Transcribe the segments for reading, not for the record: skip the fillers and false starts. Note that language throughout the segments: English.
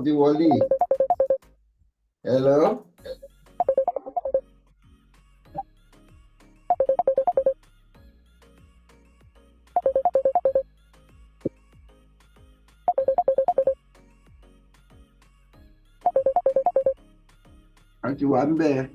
ti wọlé. Hello? A ti wà ń bẹ̀.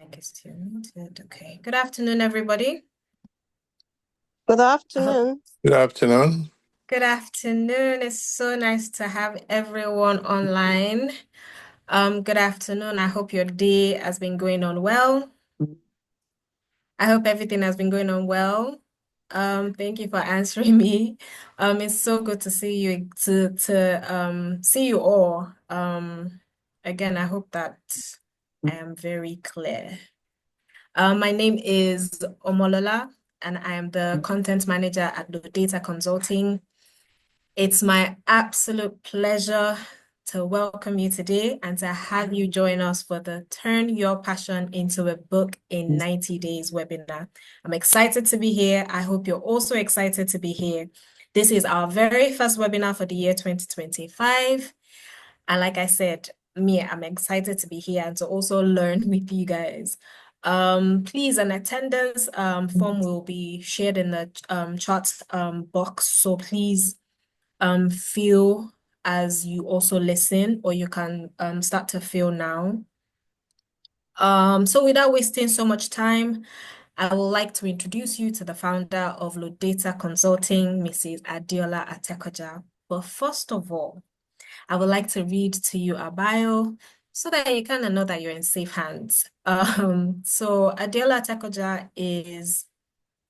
Mic is still muted. Okay. Good afternoon, everybody. Good afternoon. Good afternoon. Good afternoon. It's so nice to have everyone online. Good afternoon. I hope your day has been going on well. I hope everything has been going on well. Thank you for answering me. It's so good to see you to see you all. Again, I hope that I am very clear. My name is Omolola, and I am the content manager at the Data Consulting. It's my absolute pleasure to welcome you today and to have you join us for the Turn Your Passion into a Book in 90 Days webinar. I'm excited to be here. I hope you're also excited to be here. This is our very first webinar for the year 2025. And like I said, I'm excited to be here and to also learn with you guys. Please, an attendance form will be shared in the chat box. So please feel as you also listen, or you can start to feel now. So without wasting so much time, I would like to introduce you to the founder of Data Consulting, Mrs. Adiola Atekoja. But first of all, I would like to read to you a bio so that you kind of know that you're in safe hands. So Adiola Atekoja is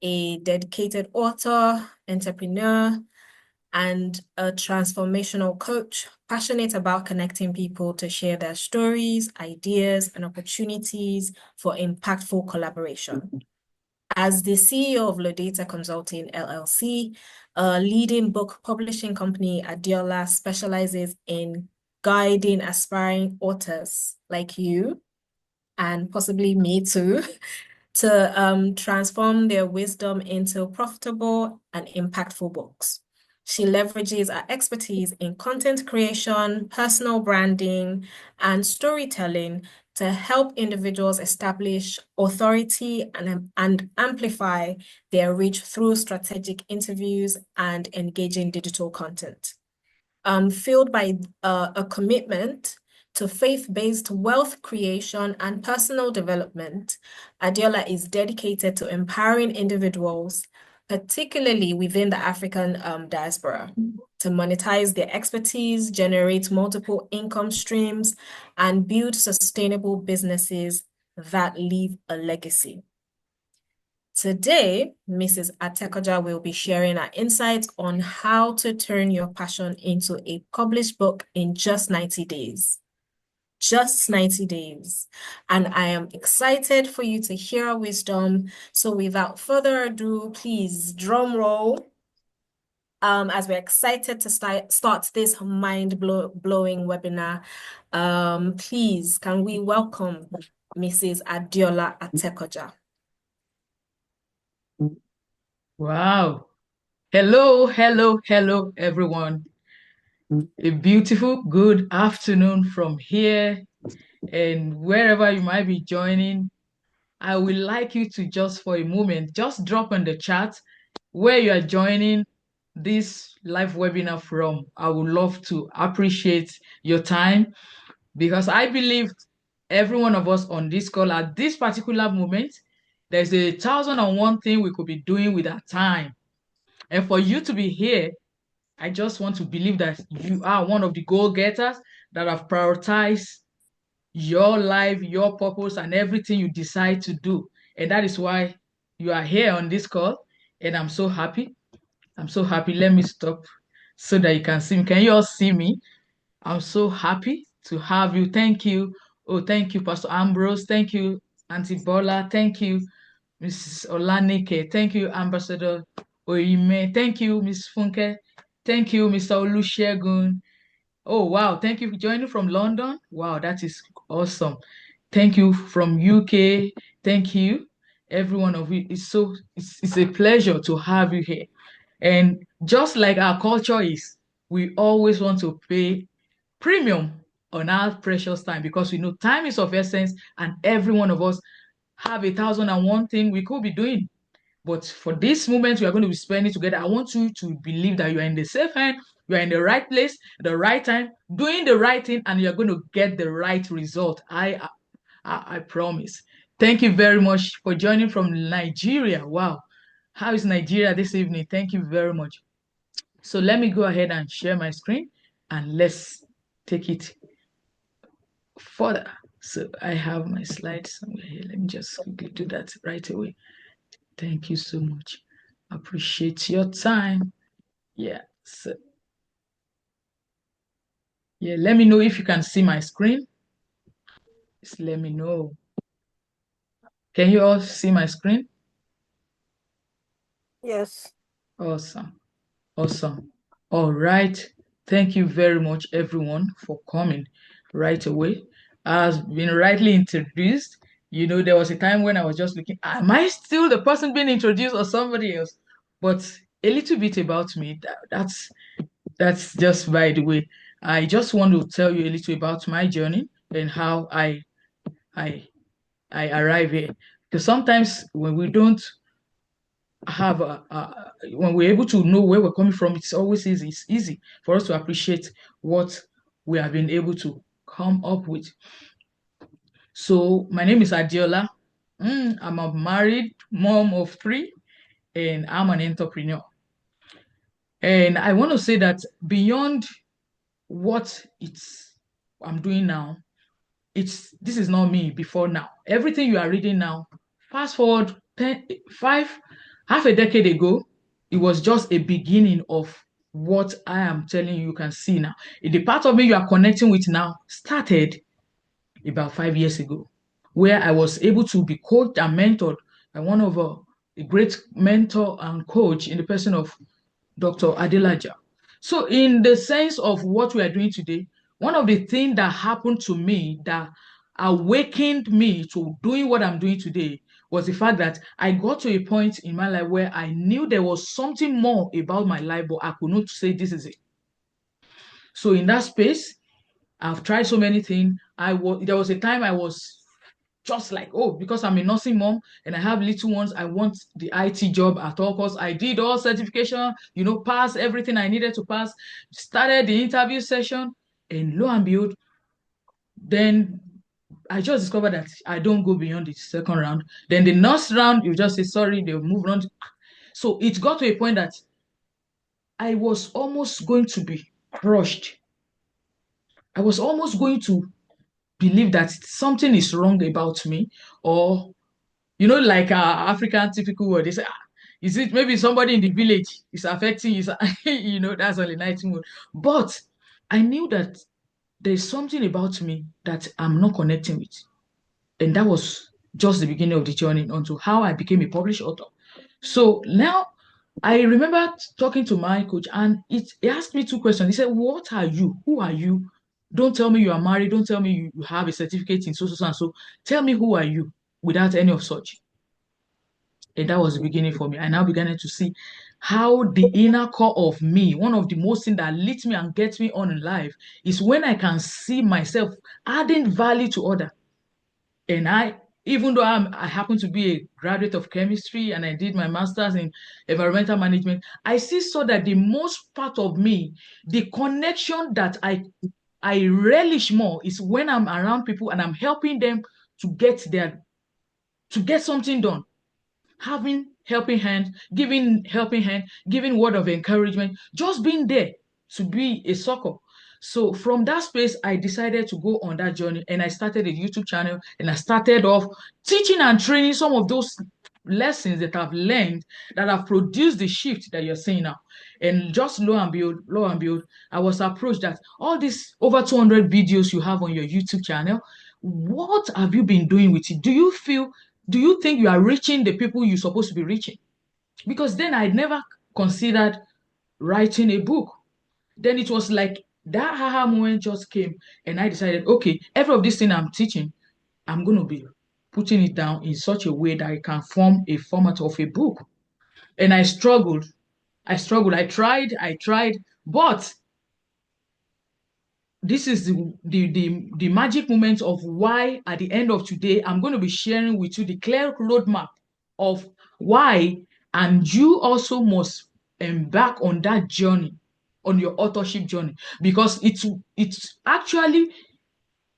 a dedicated author, entrepreneur, and a transformational coach, passionate about connecting people to share their stories, ideas, and opportunities for impactful collaboration. As the CEO of Data Consulting LLC, a leading book publishing company, Adiola specializes in guiding aspiring authors like you, and possibly me too, to transform their wisdom into profitable and impactful books. She leverages her expertise in content creation, personal branding, and storytelling to help individuals establish authority and amplify their reach through strategic interviews and engaging digital content. Fueled by a commitment to faith-based wealth creation and personal development, Adiola is dedicated to empowering individuals, particularly within the African diaspora, to monetize their expertise, generate multiple income streams, and build sustainable businesses that leave a legacy. Today, Mrs. Atekoja will be sharing her insights on how to turn your passion into a published book in just 90 days. Just 90 days. And I am excited for you to hear her wisdom. So without further ado, please drum roll. As we're excited to start this mind-blowing webinar, please can we welcome Mrs. Adiola Atekoja. Wow. Hello, hello, hello, everyone. A beautiful good afternoon from here and wherever you might be joining. I would like you to just for a moment, just drop in the chat where you are joining this live webinar from. I would love to appreciate your time because I believe every one of us on this call at this particular moment, there's 1,001 thing we could be doing with our time. And for you to be here, I just want to believe that you are one of the goal-getters that have prioritized your life, your purpose, and everything you decide to do. And that is why you are here on this call. And I'm so happy. I'm so happy. Let me stop so that you can see me. Can you all see me? I'm so happy to have you. Thank you. Oh, thank you, Pastor Ambrose. Thank you, Auntie Bola. Thank you, Mrs. Olanike. Thank you, Ambassador Oime. Thank you, Ms. Funke. Thank you, Mr. Olusegun. Oh, wow. Thank you for joining from London. Wow, that is awesome. Thank you from UK. Thank you, every one of you. It's a pleasure to have you here. And just like our culture is, we always want to pay premium on our precious time because we know time is of essence and every one of us have 1,001 thing we could be doing. But for this moment, we are going to be spending together. I want you to believe that you are in the safe hand, you are in the right place, the right time, doing the right thing, and you're going to get the right result. I promise. Thank you very much for joining from Nigeria. Wow. How is Nigeria this evening? Thank you very much. So let me go ahead and share my screen and let's take it further. So I have my slides somewhere here. Let me just quickly do that right away. Thank you so much. Appreciate your time. Yeah. So, yeah, let me know if you can see my screen. Just let me know. Can you all see my screen? Yes. Awesome. Awesome. All right. Thank you very much, everyone, for coming right away. As been rightly introduced, there was a time when I was just looking, am I still the person being introduced or somebody else? But a little bit about me. That's just by the way. I just want to tell you a little about my journey and how I I arrive here. Because sometimes when we don't have when we're able to know where we're coming from, it's always easy. It's easy for us to appreciate what we have been able to come up with. So my name is Adiola. I'm a married mom of three, and I'm an entrepreneur. And I want to say that beyond what it's I'm doing now, this is not me before now. Everything you are reading now, fast forward half a decade ago, it was just a beginning of what I am telling you can see now. The part of me you are connecting with now started about 5 years ago, where I was able to be coached and mentored by one of a great mentor and coach in the person of Dr. Adelaja. So, in the sense of what we are doing today, one of the things that happened to me that awakened me to doing what I'm doing today was the fact that I got to a point in my life where I knew there was something more about my life, but I could not say this is it. So, in that space, I've tried so many things. There was a time I was just like, oh, because I'm a nursing mom and I have little ones, I want the IT job at all costs. I did all certification, pass everything I needed to pass, started the interview session, and lo and behold, then I just discovered that I don't go beyond the second round. Then the next round, you just say, sorry, they'll move on. So it got to a point that I was almost going to be crushed. I was almost going to believe that something is wrong about me, or like African typical word, they say, is it maybe somebody in the village is affecting you? That's only 19 word. But I knew that there's something about me that I'm not connecting with. And that was just the beginning of the journey onto how I became a published author. So now I remember talking to my coach, and he asked me two questions. He said, what are you? Who are you? Don't tell me you are married. Don't tell me you have a certificate in so, so, so, and so. Tell me who are you without any of such. And that was the beginning for me. I now began to see how the inner core of me, one of the most things that leads me and gets me on in life, is when I can see myself adding value to others. And even though I happen to be a graduate of chemistry and I did my master's in environmental management, I still saw that the most part of me, the connection that I relish more is when I'm around people and I'm helping them to get something done. Having helping hand, giving word of encouragement, just being there to be a succor. So from that space, I decided to go on that journey, and I started a YouTube channel, and I started off teaching and training some of those lessons that I've learned that have produced the shift that you're seeing now. And just lo and behold, I was approached that all these over 200 videos you have on your YouTube channel, what have you been doing with it? Do you think you are reaching the people you're supposed to be reaching? Because then I never considered writing a book. Then it was like that haha moment just came, and I decided, okay, every of this thing I'm teaching, I'm going to be putting it down in such a way that it can form a format of a book. And I struggled. I tried, but this is the magic moment of why at the end of today I'm going to be sharing with you the clear roadmap of why, and you also must embark on that journey, on your authorship journey, because it's actually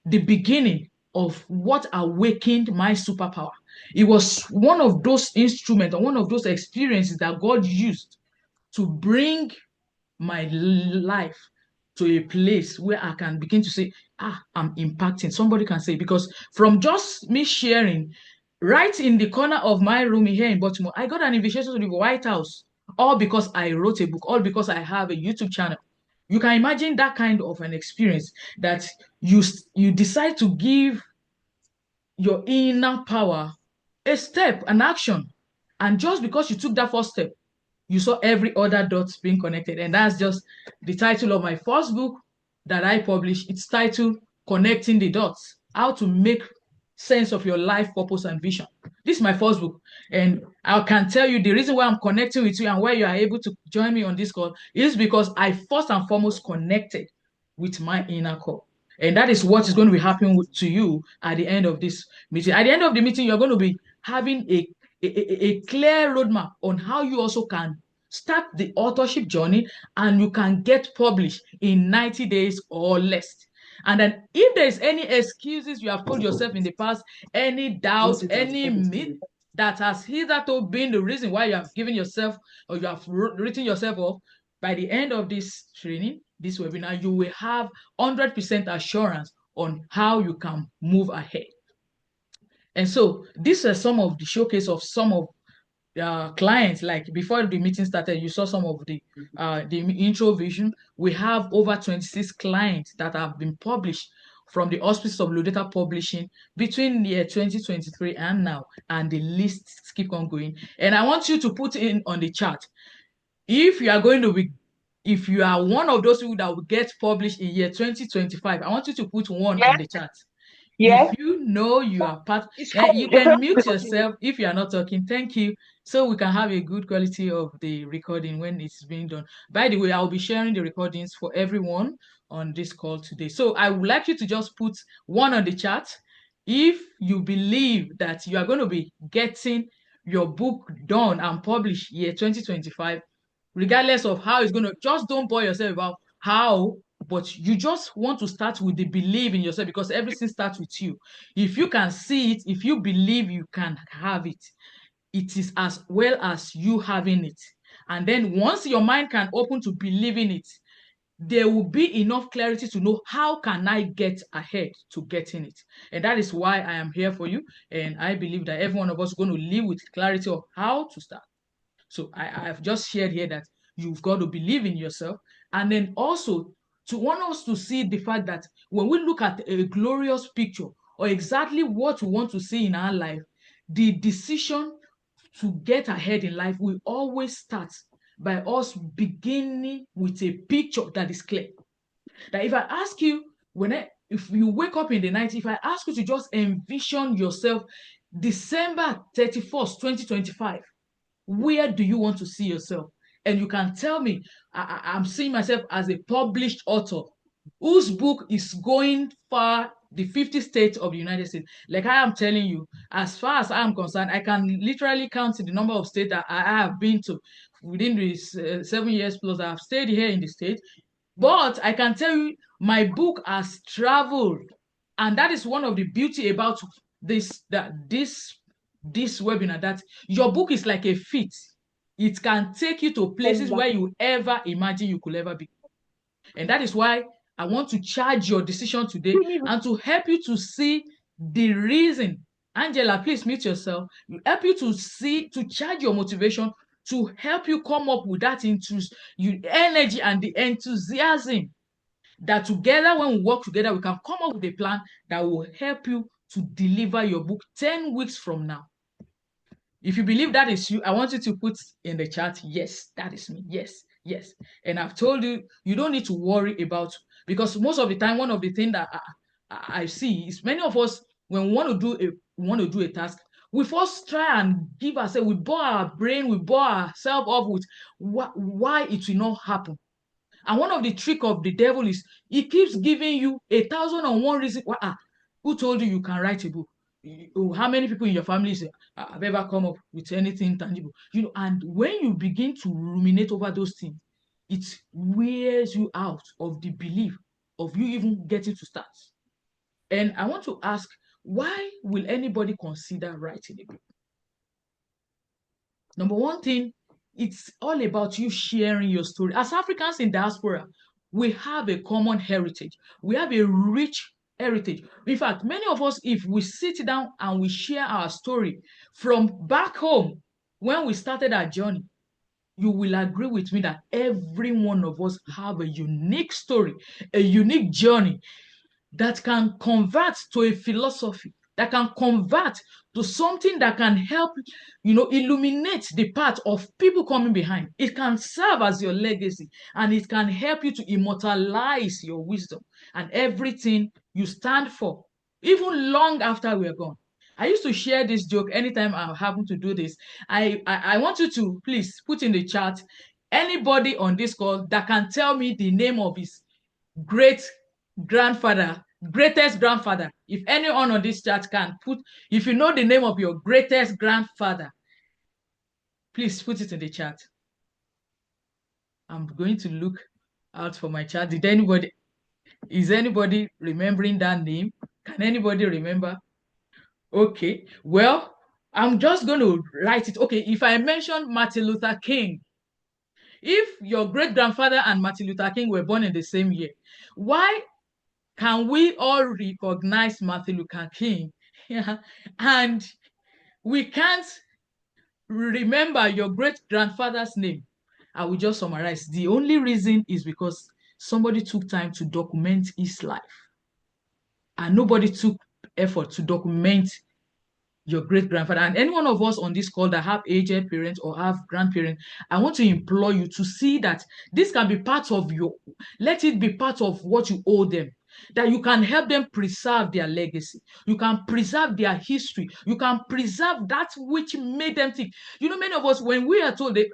the beginning of what awakened my superpower. It was one of those instruments or one of those experiences that God used to bring my life to a place where I can begin to say, I'm impacting. Somebody can say, because from just me sharing, right in the corner of my room here in Baltimore, I got an invitation to the White House, all because I wrote a book, all because I have a YouTube channel. You can imagine that kind of an experience, that you decide to give your inner power a step, an action. And just because you took that first step, you saw every other dot being connected. And that's just the title of my first book that I published. It's titled Connecting the Dots: How to Make Sense of Your Life, Purpose, and Vision. This is my first book. And I can tell you the reason why I'm connecting with you and why you are able to join me on this call is because I first and foremost connected with my inner core. And that is what is going to be happening to you at the end of this meeting. At the end of the meeting, you're going to be having a clear roadmap on how you also can start the authorship journey, and you can get published in 90 days or less. And then if there's any excuses you have told yourself in the past, any doubt, any myth that has hitherto been the reason why you have given yourself or you have written yourself off, by the end of this training, this webinar, you will have 100% assurance on how you can move ahead. And so these are some of the showcase of some of clients. Like before the meeting started, you saw some of the intro vision. We have over 26 clients that have been published from the auspices of Low Data Publishing between the year 2023 and now, and the lists keep on going. And I want you to put in on the chart, if you are going to be, if you are one of those people that will get published in year 2025, I want you to put 1 on the chart. If you know you are part, you can mute yourself if you are not talking. Thank you. So we can have a good quality of the recording when it's being done. By the way, I'll be sharing the recordings for everyone on this call today. So I would like you to just put 1 on the chat if you believe that you are going to be getting your book done and published year 2025, regardless of how it's going to. Just don't bore yourself about how, but you just want to start with the belief in yourself, because everything starts with you. If you can see it, if you believe you can have it, it is as well as you having it. And then once your mind can open to believing it, there will be enough clarity to know, how can I get ahead to getting it? And that is why I am here for you. And I believe that every one of us is going to live with clarity of how to start. So I've just shared here that you've got to believe in yourself. And then also to want us to see the fact that when we look at a glorious picture or exactly what we want to see in our life, the decision to get ahead in life will always start by us beginning with a picture that is clear. That if I ask you, if you wake up in the night, if I ask you to just envision yourself December 31st, 2025, where do you want to see yourself? And you can tell me, I'm seeing myself as a published author whose book is going far the 50 states of the United States. Like I am telling you, as far as I'm concerned, I can literally count the number of states that I have been to within these 7 years plus I have stayed here in the state. But I can tell you, my book has traveled, and that is one of the beauty about this webinar, that your book is like a fit. It can take you to places where you ever imagine you could ever be. And that is why I want to charge your decision today and to help you to see the reason. Angela, please mute yourself. Help you to see, to charge your motivation, to help you come up with that energy and the enthusiasm, that together, when we work together, we can come up with a plan that will help you to deliver your book 10 weeks from now. If you believe that is you, I want you to put in the chat, yes, that is me. Yes, yes. And I've told you, you don't need to worry about, because most of the time, one of the things that I see is many of us, when we want to do a task, we first try and give ourselves, we bore our brain, we bore ourselves up with why it will not happen. And one of the trick of the devil is he keeps giving you 1,001 reasons. Who told you you can write a book? How many people in your family say, I've ever come up with anything tangible? And when you begin to ruminate over those things, it wears you out of the belief of you even getting to start. And I want to ask, why will anybody consider writing a book? Number one thing, it's all about you sharing your story. As Africans in diaspora, we have a common heritage. We have a rich heritage. In fact, many of us, if we sit down and we share our story from back home, when we started our journey, you will agree with me that every one of us have a unique story, a unique journey that can convert to a philosophy, that can convert to something that can help, illuminate the path of people coming behind. It can serve as your legacy, and it can help you to immortalize your wisdom and everything you stand for, even long after we're gone. I used to share this joke anytime I happen to do this. I want you to please put in the chat anybody on this call that can tell me the name of his great grandfather, greatest grandfather. If anyone on this chat can put, if you know the name of your greatest grandfather, please put it in the chat. I'm going to look out for my chat. Did anybody? Is anybody remembering that name? Can anybody remember? Okay, well, I'm just going to write it. Okay, if I mention Martin Luther King, if your great grandfather and Martin Luther King were born in the same year, why can we all recognize Martin Luther King? Yeah, and we can't remember your great grandfather's name? I will just summarize. The only reason is because somebody took time to document his life, and nobody took effort to document your great grandfather. And any one of us on this call that have aged parents or have grandparents, I want to implore you to see that this can be part of let it be part of what you owe them. That you can help them preserve their legacy. You can preserve their history. You can preserve that which made them think. You know, many of us, when we are told, they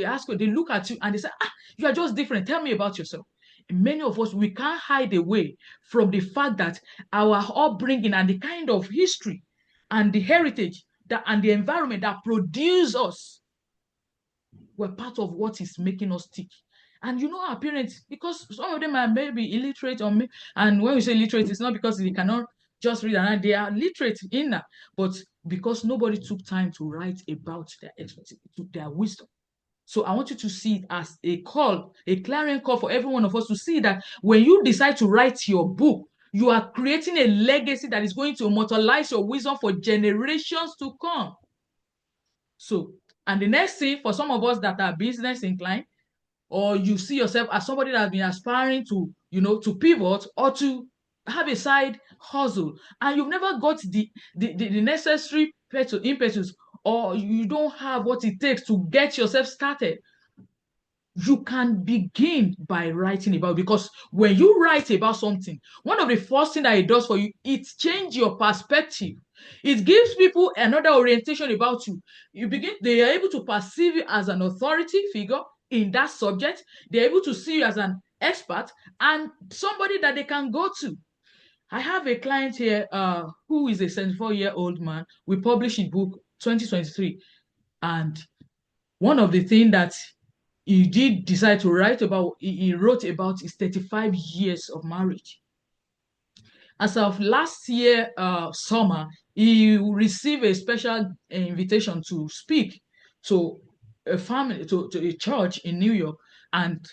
ask you, they look at you and they say, you are just different. Tell me about yourself. Many of us, we can't hide away from the fact that our upbringing and the kind of history and the heritage and the environment that produce us were part of what is making us tick. And you know, our parents, because some of them are maybe illiterate, and when we say illiterate, it's not because they cannot just read, and they are literate in that, but because nobody took time to write about their expertise, their wisdom. So I want you to see it as a call, a clarion call for every one of us to see that when you decide to write your book, you are creating a legacy that is going to immortalize your wisdom for generations to come. So, and the next thing for some of us that are business inclined, or you see yourself as somebody that has been aspiring to, to pivot or to have a side hustle, and you've never got the necessary impetus, or you don't have what it takes to get yourself started, you can begin by writing about it. Because when you write about something, one of the first things that it does for you, it changes your perspective. It gives people another orientation about you. They are able to perceive you as an authority figure in that subject. They're able to see you as an expert and somebody that they can go to. I have a client here who is a 74-year-old man. We published his book 2023, and one of the things that he did decide to write about, he wrote about his 35 years of marriage. As of last year, summer, he received a special invitation to speak to a family, to a church in New York. And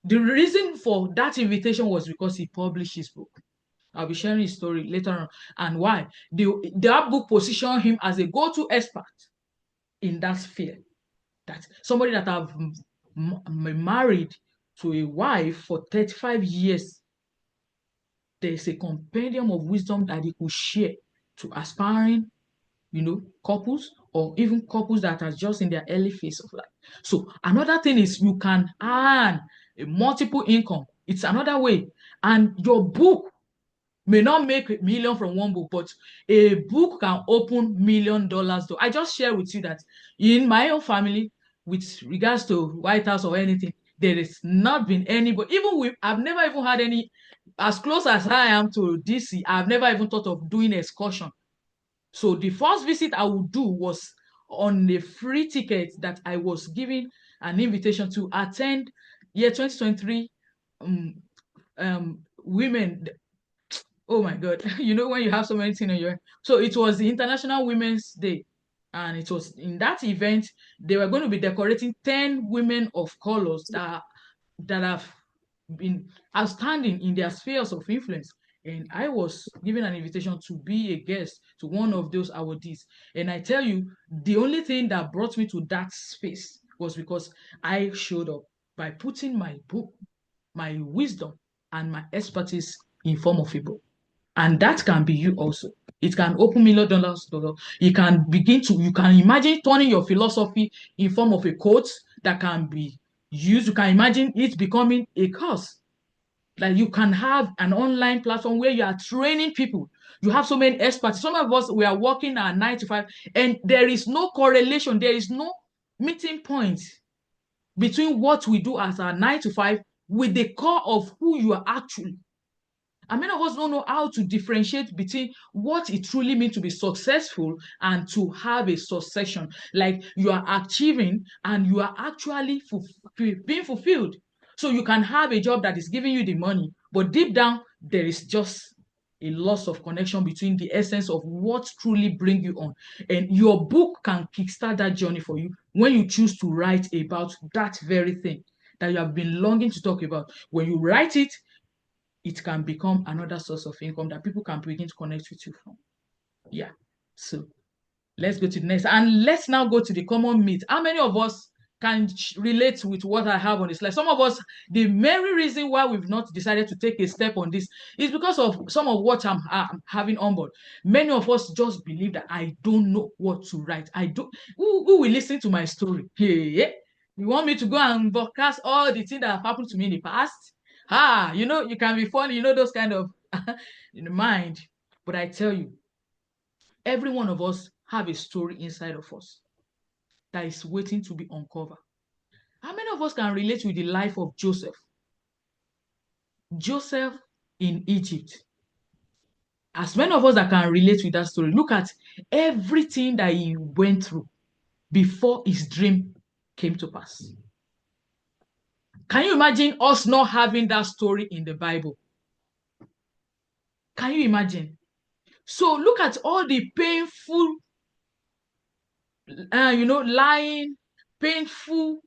the reason for that invitation was because he published his book. I'll be sharing his story later on and why. That book positioned him as a go-to expert in that sphere. That somebody that have married to a wife for 35 years, there's a compendium of wisdom that he could share to aspiring, couples, or even couples that are just in their early phase of life. So another thing is you can earn a multiple income. It's another way. And your book may not make a million from one book, but a book can open $1 million doors. I just share with you that in my own family, with regards to White House or anything, there has not been anybody, I've never even had any, as close as I am to DC, I've never even thought of doing an excursion. So the first visit I would do was on a free ticket that I was given an invitation to attend year 2023 women. Oh my God, when you have so many things on your. So it was the International Women's Day. And it was in that event, they were going to be decorating 10 women of colors that have been outstanding in their spheres of influence. And I was given an invitation to be a guest to one of those awardees. And I tell you, the only thing that brought me to that space was because I showed up by putting my book, my wisdom, and my expertise in form of a book. And that can be you also. It can open $1 million. You can imagine turning your philosophy in form of a quote that can be used. You can imagine it becoming a course. Like you can have an online platform where you are training people. You have so many experts. Some of us, we are working at 9 to 5, and there is no correlation. There is no meeting point between what we do as our 9 to 5 with the core of who you are actually. And many of us don't know how to differentiate between what it truly means to be successful and to have a succession. Like you are achieving and you are actually being fulfilled. So you can have a job that is giving you the money, But deep down, there is just a loss of connection between the essence of what truly bring you on. And your book can kickstart that journey for you when you choose to write about that very thing that you have been longing to talk about. When you write it, it can become another source of income that people can begin to connect with you from. Yeah. So let's go to the next. And let's now go to the common myth. How many of us can relate with what I have on the slide? Some of us, the very reason why we've not decided to take a step on this is because of some of what I'm having on board. Many of us just believe that I don't know what to write. I don't. Who will listen to my story? Yeah. You want me to go and broadcast all the things that have happened to me in the past? You can be funny, those kind of in the mind. But I tell you, every one of us have a story inside of us that is waiting to be uncovered. How many of us can relate with the life of Joseph? Joseph in Egypt. As many of us that can relate with that story, look at everything that he went through before his dream came to pass. Can you imagine us not having that story in the Bible? Can you imagine? So look at all the painful, lying, painful,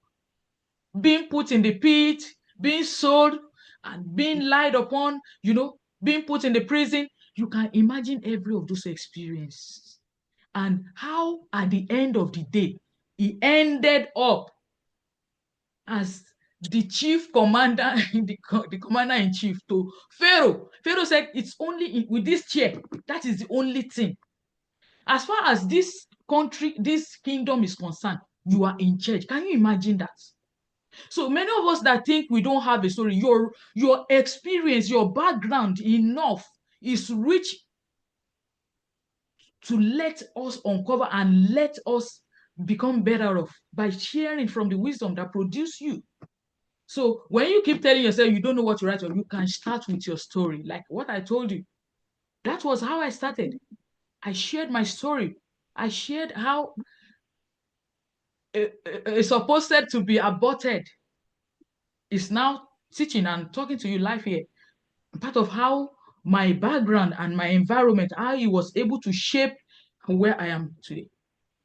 being put in the pit, being sold, and being lied upon, being put in the prison. You can imagine every of those experiences. And how at the end of the day, he ended up as the chief commander, the commander-in-chief to Pharaoh. Pharaoh said, it's only with this chair. That is the only thing. As far as this country, this kingdom is concerned, you are in charge. Can you imagine that? So many of us that think we don't have a story, your experience, your background enough is rich to let us uncover and let us become better off by sharing from the wisdom that produced you. So when you keep telling yourself you don't know what to write, you can start with your story. Like what I told you. That was how I started. I shared my story. I shared how it's supposed to be aborted is now teaching and talking to you live here. Part of how my background and my environment, how it was able to shape where I am today.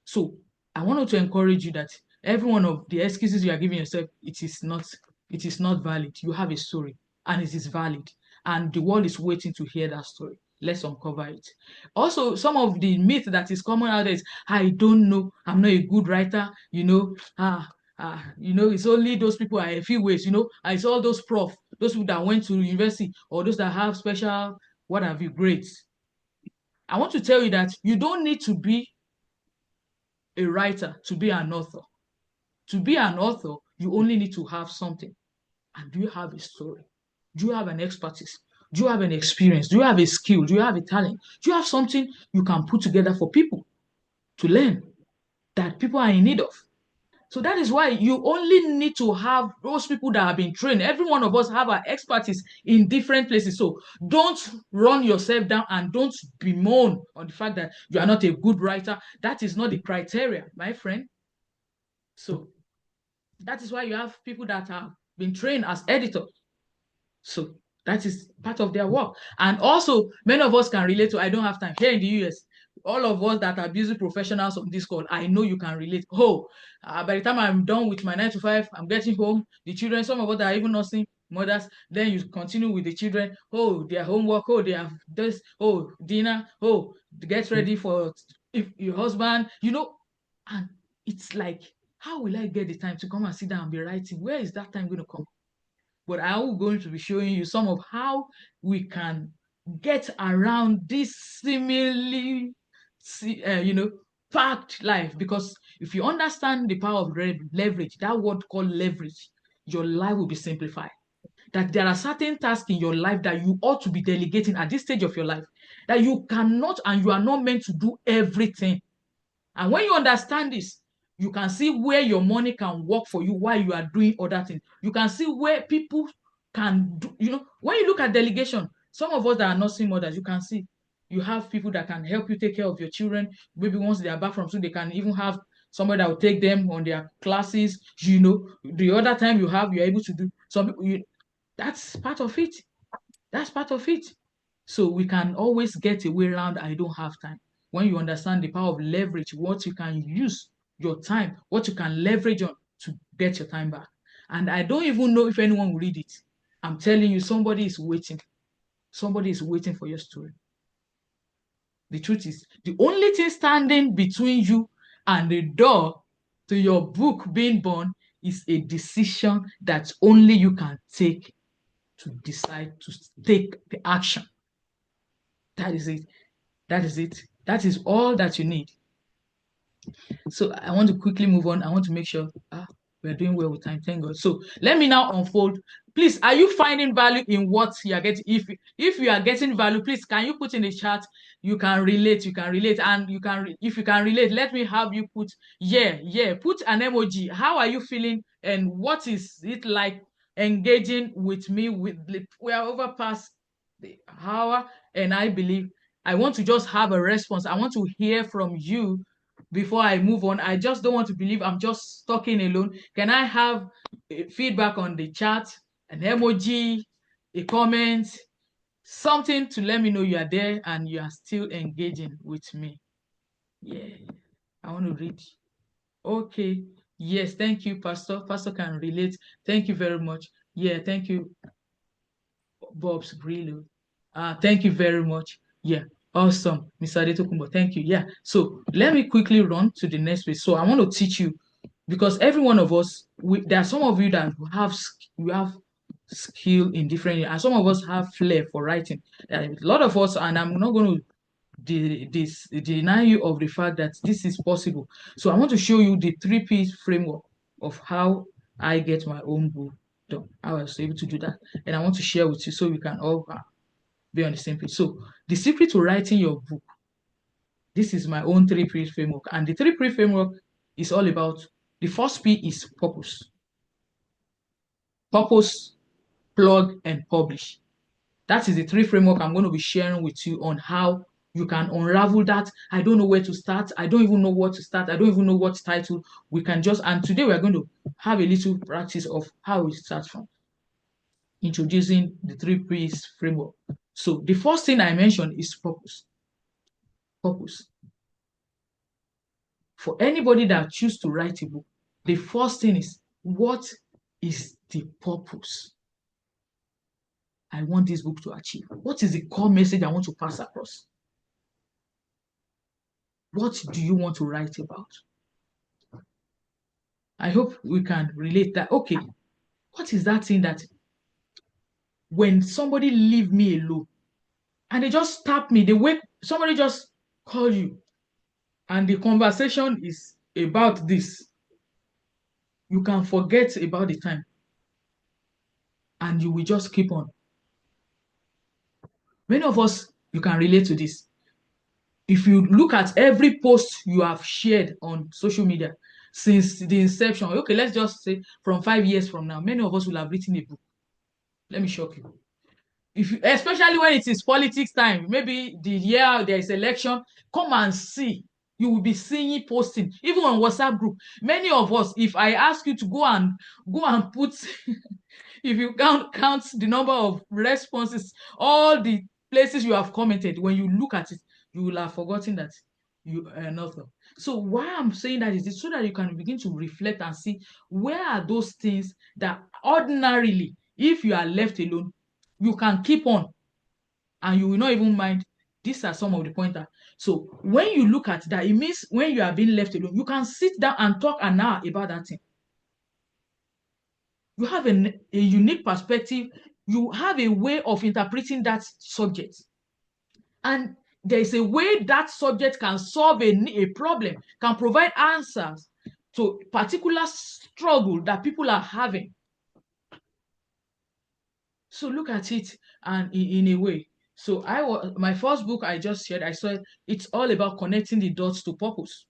So I wanted to encourage you that every one of the excuses you are giving yourself, it is not valid. You have a story and it is valid. And the world is waiting to hear that story. Let's uncover it. Also, some of the myth that is common out there is, I don't know, I'm not a good writer, it's only those people are a few ways, it's all those those people that went to university or those that have special, what have you, grades. I want to tell you that you don't need to be a writer to be an author. To be an author, you only need to have something. And do you have a story? Do you have an expertise? Do you have an experience? Do you have a skill? Do you have a talent? Do you have something you can put together for people to learn that people are in need of? So that is why you only need to have those people that have been trained. Every one of us have our expertise in different places. So don't run yourself down and don't bemoan on the fact that you are not a good writer. That is not the criteria, my friend. So that is why you have people that have been trained as editors. So that is part of their work. And also, many of us can relate to, I don't have time. Here in the US, all of us that are busy professionals on this call, I know you can relate. By the time I'm done with my 9 to 5, I'm getting home. The children, some of us are even nursing mothers. Then you continue with the children. Their homework. They have this. Dinner. Get ready for if your husband. And it's like, how will I get the time to come and sit down and be writing? Where is that time going to come? But I'm going to be showing you some of how we can get around this seemingly, packed life. Because if you understand the power of leverage, that word called leverage, your life will be simplified. That there are certain tasks in your life that you ought to be delegating at this stage of your life, that you cannot and you are not meant to do everything. And when you understand this, you can see where your money can work for you while you are doing other things. You can see where people can do, when you look at delegation, some of us that are nursing mothers, you can see you have people that can help you take care of your children. Maybe once they are back from school, they can even have somebody that will take them on their classes. The other time you're able to do some, that's part of it. That's part of it. So we can always get a way around I don't have time. When you understand the power of leverage, what you can use your time, what you can leverage on to get your time back. And I don't even know if anyone will read it. I'm telling you, somebody is waiting. Somebody is waiting for your story. The truth is, the only thing standing between you and the door to your book being born is a decision that only you can take to decide to take the action. That is it. That is it. That is all that you need. So I want to quickly move on. I want to make sure we're doing well with time. Thank God. So let me now unfold. Please, are you finding value in what you are getting? If you are getting value, please can you put in the chat? You can relate. You can relate, and you can. If you can relate, let me have you put yeah. Put an emoji. How are you feeling, and what is it like engaging with me? We are over past the hour, and I believe I want to just have a response. I want to hear from you before I move on. I just don't want to believe I'm just talking alone. Can I have feedback on the chat, an emoji, a comment, something to let me know you are there and you are still engaging with me? Yeah, I want to read. Okay. Yes, thank you, Pastor. Pastor can relate. Thank you very much. Yeah, thank you, Bob's Grillo. Thank you very much. Yeah, awesome, Mr. Adetokunbo. Thank you. Yeah, so let me quickly run to the next page. So I want to teach you because every one of us, there are some of you that we have skill in different areas, and some of us have flair for writing. A lot of us, and I'm not going to deny you of the fact that this is possible. So I want to show you the 3P framework of how I get my own book done. I was able to do that, and I want to share with you so we can all be on the same page. So the secret to writing your book, this is my own 3P framework, and the 3P framework is all about the first P is purpose. Purpose, plug, and publish. That is the 3 framework I'm going to be sharing with you on how you can unravel that. I don't know where to start. I don't even know what to start. I don't even know what title we can just. And today we're going to have a little practice of how we start from introducing the 3Ps framework. So the first thing I mentioned is purpose. Purpose. For anybody that chooses to write a book, the first thing is, what is the purpose I want this book to achieve? What is the core message I want to pass across? What do you want to write about? I hope we can relate that. Okay, what is that thing that when somebody leave me alone and they just tap me, somebody just call you and the conversation is about this, you can forget about the time and you will just keep on. Many of us, you can relate to this. If you look at every post you have shared on social media since the inception, okay, let's just say from 5 years from now, many of us will have written a book. Let me shock you. Especially when it is politics time, maybe the year there is election, come and see. You will be seeing posting, even on WhatsApp group. Many of us, if I ask you to go and put, if you count the number of responses, all the places you have commented, when you look at it, you will have forgotten that you are an author. So why I'm saying that is so that you can begin to reflect and see where are those things that ordinarily, if you are left alone, you can keep on and you will not even mind. These are some of the pointers. So when you look at that, it means when you are being left alone, you can sit down and talk an hour about that thing. You have a unique perspective. You have a way of interpreting that subject. And there is a way that subject can solve a problem, can provide answers to particular struggle that people are having. So look at it and in a way. So my first book I just shared, I saw it's all about connecting the dots to purpose.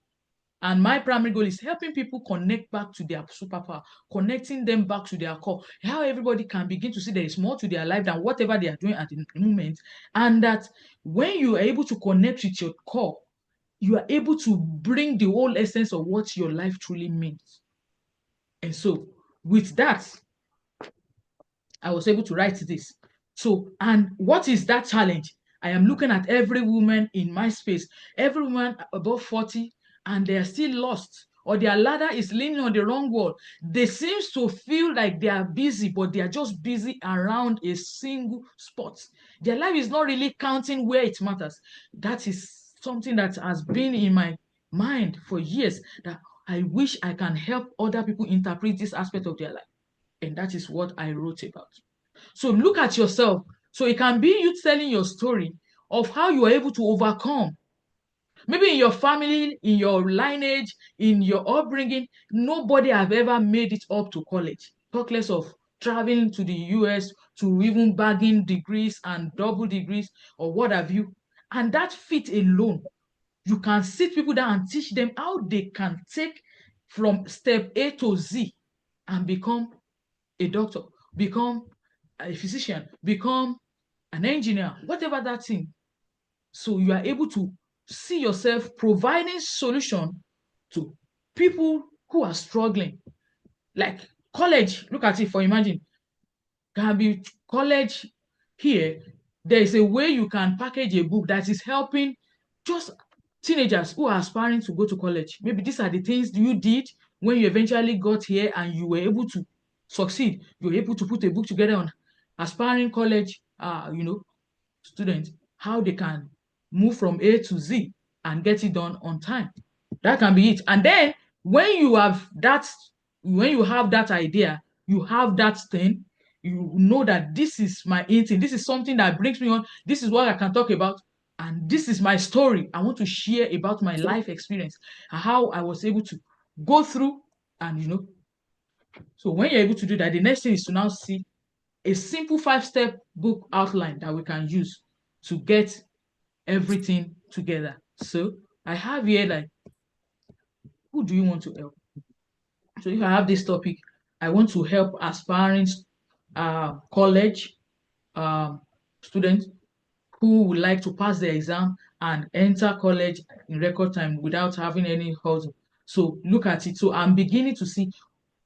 And my primary goal is helping people connect back to their superpower, connecting them back to their core, how everybody can begin to see there is more to their life than whatever they are doing at the moment. And that when you are able to connect with your core, you are able to bring the whole essence of what your life truly means. And so with that, I was able to write this. So, and what is that challenge? I am looking at every woman in my space, every woman above 40, and they are still lost, or their ladder is leaning on the wrong wall. They seem to feel like they are busy, but they are just busy around a single spot. Their life is not really counting where it matters. That is something that has been in my mind for years, that I wish I can help other people interpret this aspect of their life. And that is what I wrote about. So look at yourself. So it can be you telling your story of how you are able to overcome. Maybe in your family, in your lineage, in your upbringing, nobody have ever made it up to college. Talk less of traveling to the US to even bagging degrees and double degrees or what have you. And that feat alone, you can sit people down and teach them how they can take from step A to Z and become a doctor, become a physician, become an engineer, whatever that thing. So you are able to see yourself providing solution to people who are struggling. Like college, look at it for imagine, can be college here. There is a way you can package a book that is helping just teenagers who are aspiring to go to college. Maybe these are the things you did when you eventually got here and you were able to succeed. You were able to put a book together on aspiring college, students, how they can move from A to Z and get it done on time. That can be it. And then when you have that, when you have that idea, you have that thing, you know that this is my thing, this is something that brings me on, this is what I can talk about, and this is my story. I want to share about my life experience, how I was able to go through, and so when you're able to do that, the next thing is to now see a simple 5-step book outline that we can use to get everything together. So I have here, like, who do you want to help? So if I have this topic, I want to help aspiring college um, students who would like to pass the exam and enter college in record time without having any hustle. So look at it. So I'm beginning to see,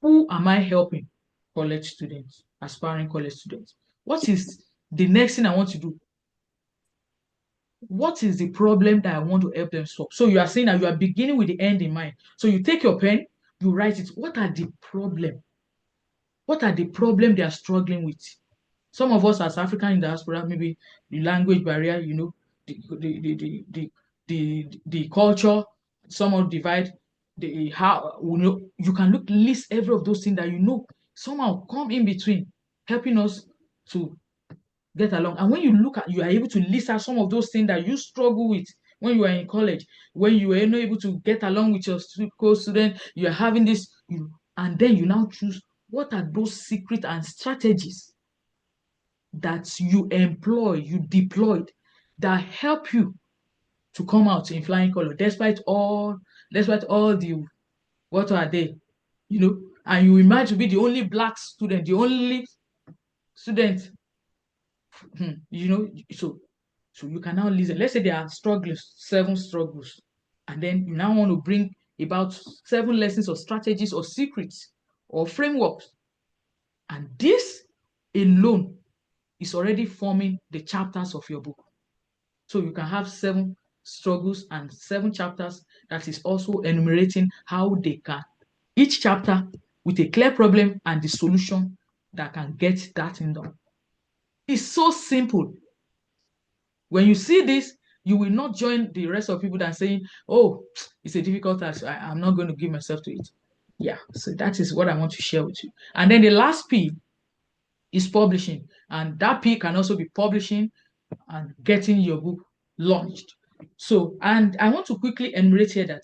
who am I helping? College students, aspiring college students. What is the next thing I want to do? What is the problem that I want to help them solve? So you are saying that you are beginning with the end in mind. So you take your pen, you write it. What are the problem? What are the problem they are struggling with? Some of us as African in diaspora, maybe the language barrier, the culture, somehow divide the how you can list every of those things that somehow come in between, helping us to get along. And when you are able to list out some of those things that you struggle with when you are in college, when you were not able to get along with your co-student, you are having this, and then you now choose what are those secret and strategies that you employ, you deployed, that help you to come out in flying color, despite all the, what are they, and you imagine to be the only black student, the only student, so you can now listen. Let's say there are struggles, 7 struggles, and then you now want to bring about 7 lessons or strategies or secrets or frameworks, and this alone is already forming the chapters of your book. So you can have 7 struggles and 7 chapters that is also enumerating how they can, each chapter with a clear problem and the solution that can get that in done. It's so simple. When you see this, you will not join the rest of people that are saying, oh, it's a difficult task, I'm not going to give myself to it. Yeah, so that is what I want to share with you. And then the last P is publishing. And that P can also be publishing and getting your book launched. So, and I want to quickly enumerate here that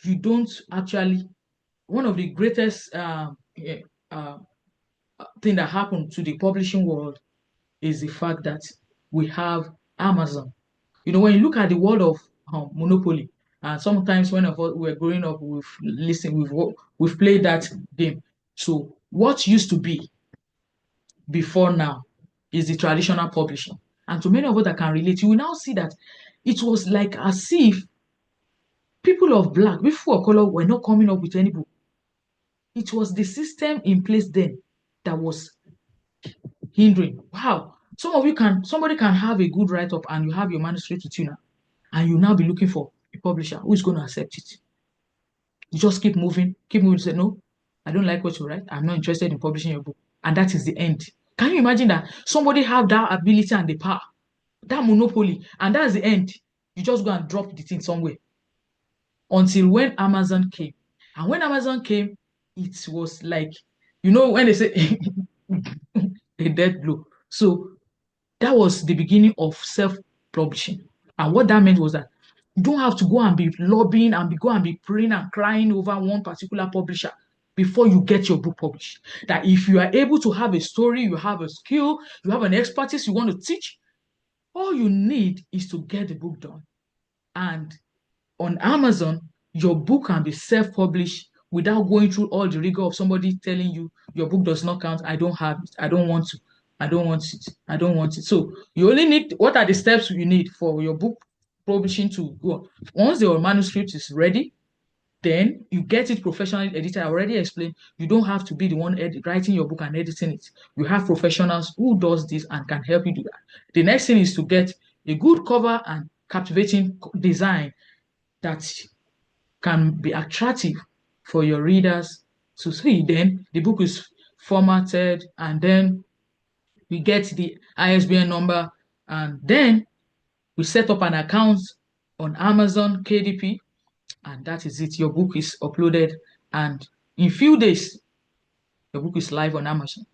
you don't actually, one of the greatest thing that happened to the publishing world is the fact that we have Amazon. When you look at the world of Monopoly, and sometimes when we were growing up, we've played that game. So what used to be before now is the traditional publishing. And to many of us that can relate, you will now see that it was like as if people of black, people of color were not coming up with any book. It was the system in place then that was hindering. Wow. Somebody can have a good write-up and you have your manuscript with you now, and you now be looking for a publisher who is going to accept it. You just keep moving, say, no, I don't like what you write. I'm not interested in publishing your book. And that is the end. Can you imagine that somebody have that ability and the power, that monopoly, and that's the end? You just go and drop the thing somewhere until when Amazon came. And when Amazon came, it was like, when they say a death blow. So that was the beginning of self-publishing. And what that meant was that you don't have to go and be lobbying and go and be praying and crying over one particular publisher before you get your book published. That if you are able to have a story, you have a skill, you have an expertise you want to teach, all you need is to get the book done. And on Amazon, your book can be self-published without going through all the rigor of somebody telling you your book does not count. I don't have it. I don't want to. I don't want it. I don't want it. So you only need, what are the steps you need for your book publishing to go? Once your manuscript is ready, then you get it professionally edited. I already explained, you don't have to be the one writing your book and editing it. You have professionals who does this and can help you do that. The next thing is to get a good cover and captivating design that can be attractive for your readers to see. Then the book is formatted, and then we get the ISBN number, and then we set up an account on Amazon KDP, and that is it. Your book is uploaded, and in few days, your book is live on Amazon.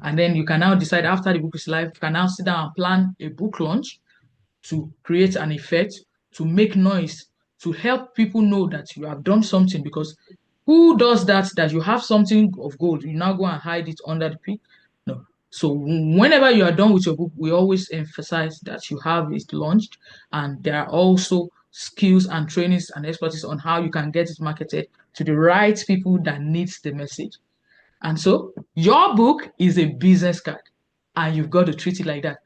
And then you can now decide, after the book is live, you can now sit down and plan a book launch to create an effect, to make noise, to help people know that you have done something. Because who does that you have something of gold, you now go and hide it under the pit? No. So whenever you are done with your book, we always emphasize that you have it launched, and there are also skills and trainings and expertise on how you can get it marketed to the right people that needs the message. And so your book is a business card, and you've got to treat it like that.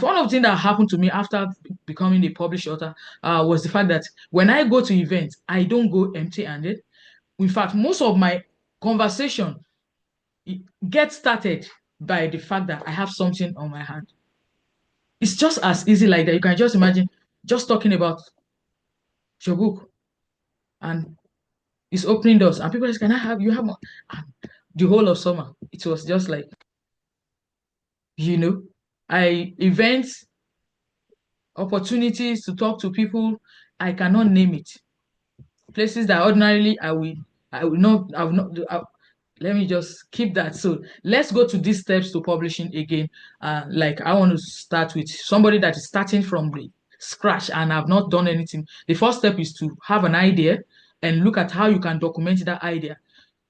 One of the things that happened to me after becoming a published author was the fact that when I go to events, I don't go empty-handed. In fact, most of my conversation gets started by the fact that I have something on my hand. It's just as easy like that. You can just imagine just talking about your book, and it's opening doors, and people are just, can I have, you have more? And the whole of summer, it was just like, events, opportunities to talk to people, I cannot name it. Places that ordinarily I will not do. Let me just keep that. So let's go to these steps to publishing again. Like, I want to start with somebody that is starting from the scratch and have not done anything. The first step is to have an idea and look at how you can document that idea.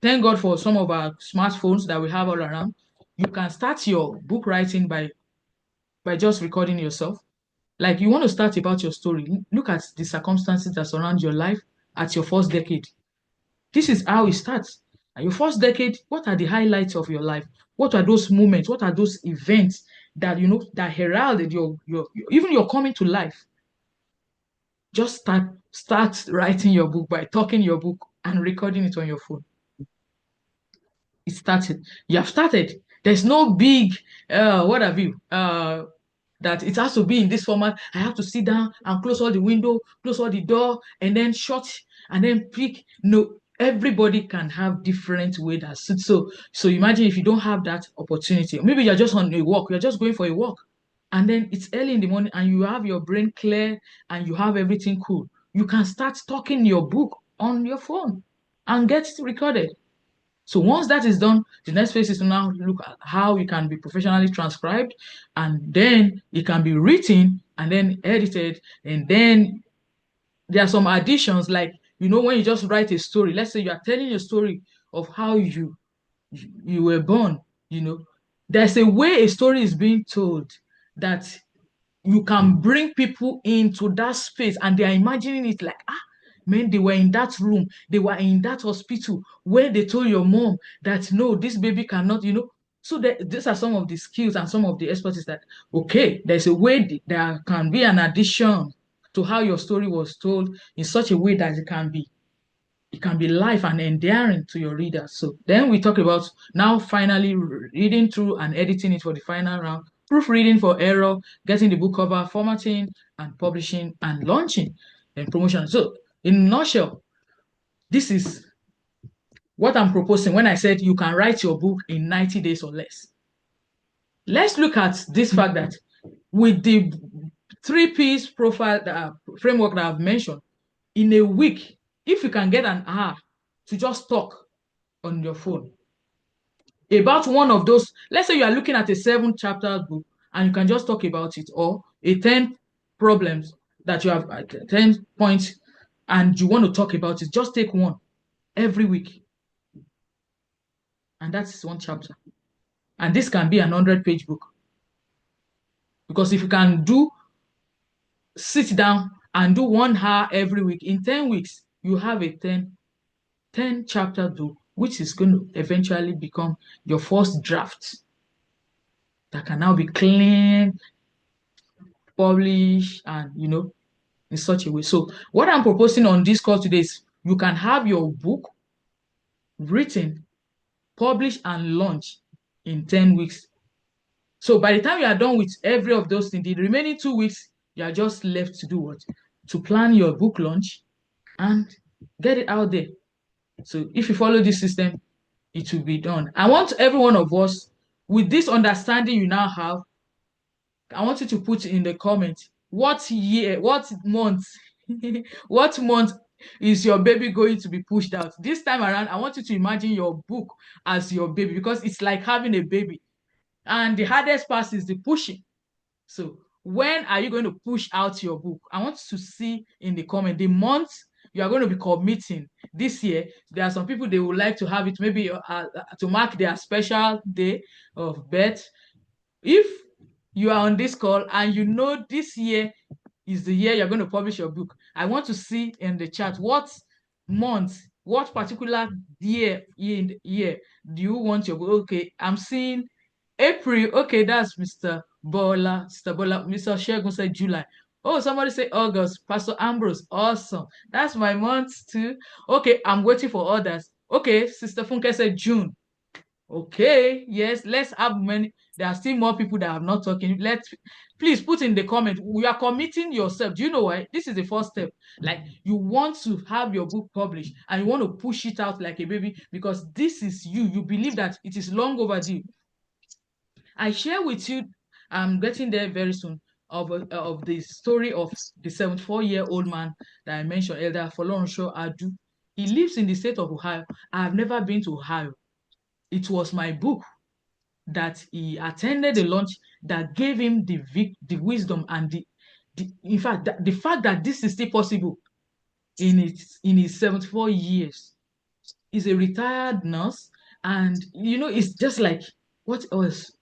Thank God for some of our smartphones that we have all around. You can start your book writing by just recording yourself. Like, you want to start about your story, look at the circumstances that surround your life at your first decade. This is how it starts. At your first decade, what are the highlights of your life? What are those moments? What are those events that that heralded even your coming to life? Just start writing your book by talking your book and recording it on your phone. It started. You have started. There's no big what have you that it has to be in this format. I have to sit down and close all the window, close all the door, and then shut, and then pick. No, everybody can have different way that suits. So imagine if you don't have that opportunity. Maybe you're just on a walk, you're just going for a walk, and then it's early in the morning and you have your brain clear and you have everything cool. You can start talking your book on your phone and get it recorded. So once that is done, the next phase is to now look at how it can be professionally transcribed, and then it can be written and then edited. And then there are some additions, like, when you just write a story, let's say you are telling a story of how you were born, there's a way a story is being told that you can bring people into that space and they are imagining it like, man, they were in that room, they were in that hospital where they told your mom that, no, this baby cannot, So these are some of the skills and some of the expertise that, okay, there's a way there can be an addition to how your story was told in such a way that it can be it can be live and endearing to your readers. So then we talk about now finally reading through and editing it for the final round, proofreading for error, getting the book cover, formatting and publishing and launching and promotion. So in a nutshell, this is what I'm proposing when I said you can write your book in 90 days or less. Let's look at this fact that with the 3Ps profile framework that I've mentioned, in a week, if you can get an hour to just talk on your phone about one of those, let's say you are looking at a 7-chapter book and you can just talk about it, or a 10 problems that you have, 10 points, and you want to talk about it, just take one every week. And that's one chapter. And this can be an 100-page book. Because if you can sit down and do 1 hour every week, in 10 weeks, you have a 10-chapter book, which is going to eventually become your first draft that can now be cleaned, published, and, in such a way. So what I'm proposing on this course today is you can have your book written, published, and launched in 10 weeks. So by the time you are done with every of those things, the remaining 2 weeks, you are just left to do what? To plan your book launch and get it out there. So if you follow this system, it will be done. I want every one of us, with this understanding you now have, I want you to put in the comment what year, what month, what month is your baby going to be pushed out. This time around, I want you to imagine your book as your baby, because it's like having a baby. And the hardest part is the pushing. So when are you going to push out your book? I want to see in the comment the month you are going to be committing this year. There are some people, they would like to have it maybe to mark their special day of birth. If you are on this call and you know this year is the year you're going to publish your book, I want to see in the chat what month, what particular year do you want your book. Okay, I'm seeing April. Okay, that's Mr. Bola. Mr. Shegun said July. Oh, somebody say August. Pastor Ambrose, awesome. That's my month too. Okay, I'm waiting for others. Okay, Sister Funke said June. Okay, yes, let's have many. There are still more people that have not talking. Please put in the comment. You are committing yourself. Do you know why? This is the first step. Like, you want to have your book published and you want to push it out like a baby, because this is you. You believe that it is long overdue. I share with you, I'm getting there very soon, of the story of the 74-year-old man that I mentioned, Elder Folorunsho Adu. He lives in the state of Ohio. I have never been to Ohio. It was my book that he attended the launch that gave him the wisdom and in fact, the fact that this is still possible in his 74 years. He's a retired nurse, and it's just like, what else?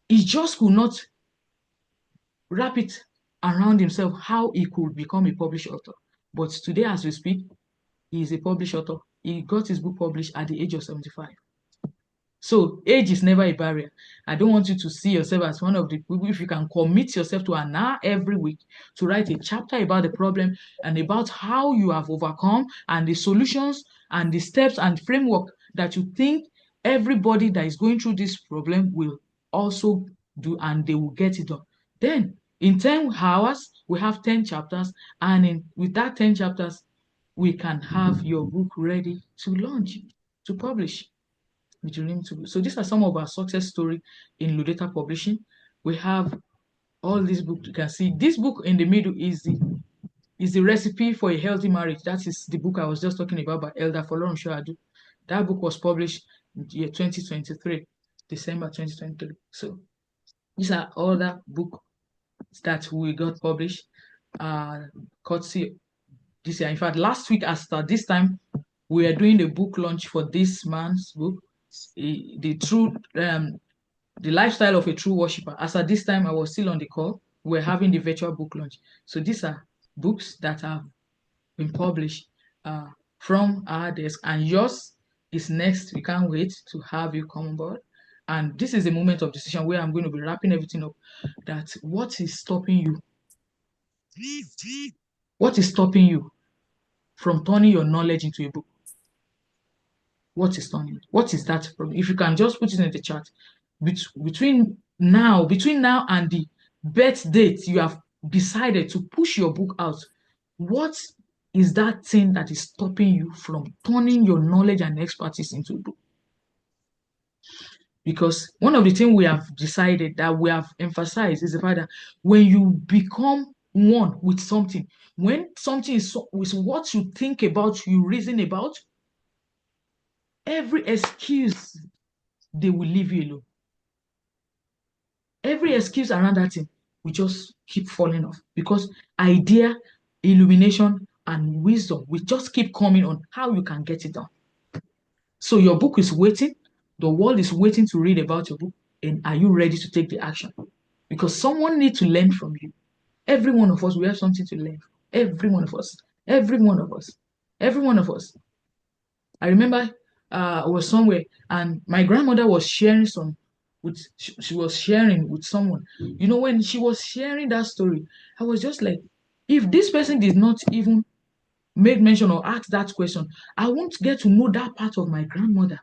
He just could not wrap it around himself how he could become a published author. But today, as we speak, he is a published author. He got his book published at the age of 75. So age is never a barrier. I don't want you to see yourself as one of the people. If you can commit yourself to an hour every week to write a chapter about the problem and about how you have overcome and the solutions and the steps and framework that you think everybody that is going through this problem will also do, and they will get it done. Then in 10 hours, we have 10 chapters, and with that 10 chapters, we can have your book ready to launch, to publish. So these are some of our success story in Ludeta Publishing. We have all these books. You can see this book in the middle is the recipe for a healthy marriage. That is the book I was just talking about by Elder Folorunsho Adu. That book was published in year 2023, December 2023. So these are all the books that we got published, courtesy this year. In fact, last week, after this time, we are doing the book launch for this man's book, the lifestyle of a true worshiper. As at this time, I was still on the call. We're having the virtual book launch. So these are books that have been published from our desk, and yours is next. We can't wait to have you come on board. And this is a moment of decision where I'm going to be wrapping everything up. That what is stopping you? What is stopping you from turning your knowledge into a book? What is turning? What is that from? If you can just put it in the chat. Between now and the birth date you have decided to push your book out, what is that thing that is stopping you from turning your knowledge and expertise into a book? Because one of the things we have decided that we have emphasized is the fact that when you become one with something, when something is what you think about, you reason about, every excuse they will leave you alone. Every excuse around that thing will just keep falling off because idea, illumination, and wisdom will just keep coming on how you can get it done. So your book is waiting, the world is waiting to read about your book, and are you ready to take the action? Because someone needs to learn from you. Every one of us, we have something to learn. Every one of us. Every one of us. Every one of us. I remember I was somewhere and my grandmother was sharing she was sharing with someone. You know, when she was sharing that story, I was just like, if this person did not even make mention or ask that question, I won't get to know that part of my grandmother.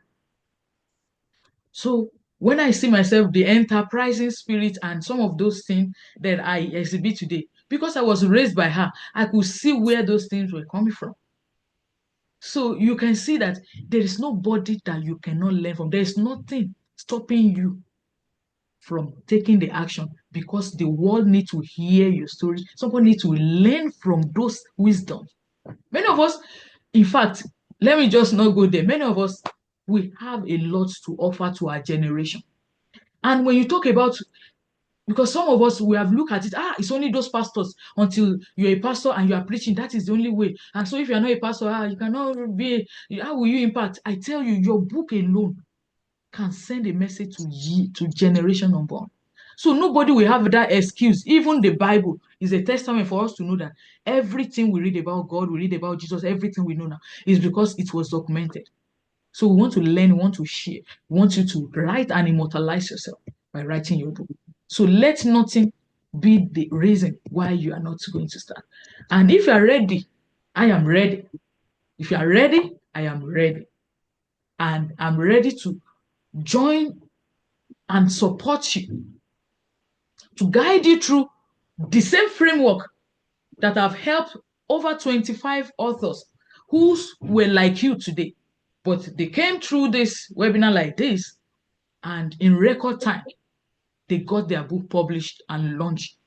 So when I see myself, the enterprising spirit and some of those things that I exhibit today, because I was raised by her, I could see where those things were coming from. So you can see that there is nobody that you cannot learn from. There is nothing stopping you from taking the action because the world needs to hear your story. Somebody needs to learn from those wisdoms. Many of us, in fact, let me just not go there. Many of us, we have a lot to offer to our generation. And when you talk about, because some of us, we have looked at it, it's only those pastors until you're a pastor and you are preaching. That is the only way. And so if you're not a pastor, you cannot be, how will you impact? I tell you, your book alone can send a message to generation unborn. So nobody will have that excuse. Even the Bible is a testament for us to know that everything we read about God, we read about Jesus, everything we know now is because it was documented. So we want to learn, we want to share, we want you to write and immortalize yourself by writing your book. So let nothing be the reason why you are not going to start. And if you are ready, I am ready. If you are ready, I am ready. And I'm ready to join and support you to guide you through the same framework that have helped over 25 authors who were like you today. But they came through this webinar like this, and in record time, they got their book published and launched.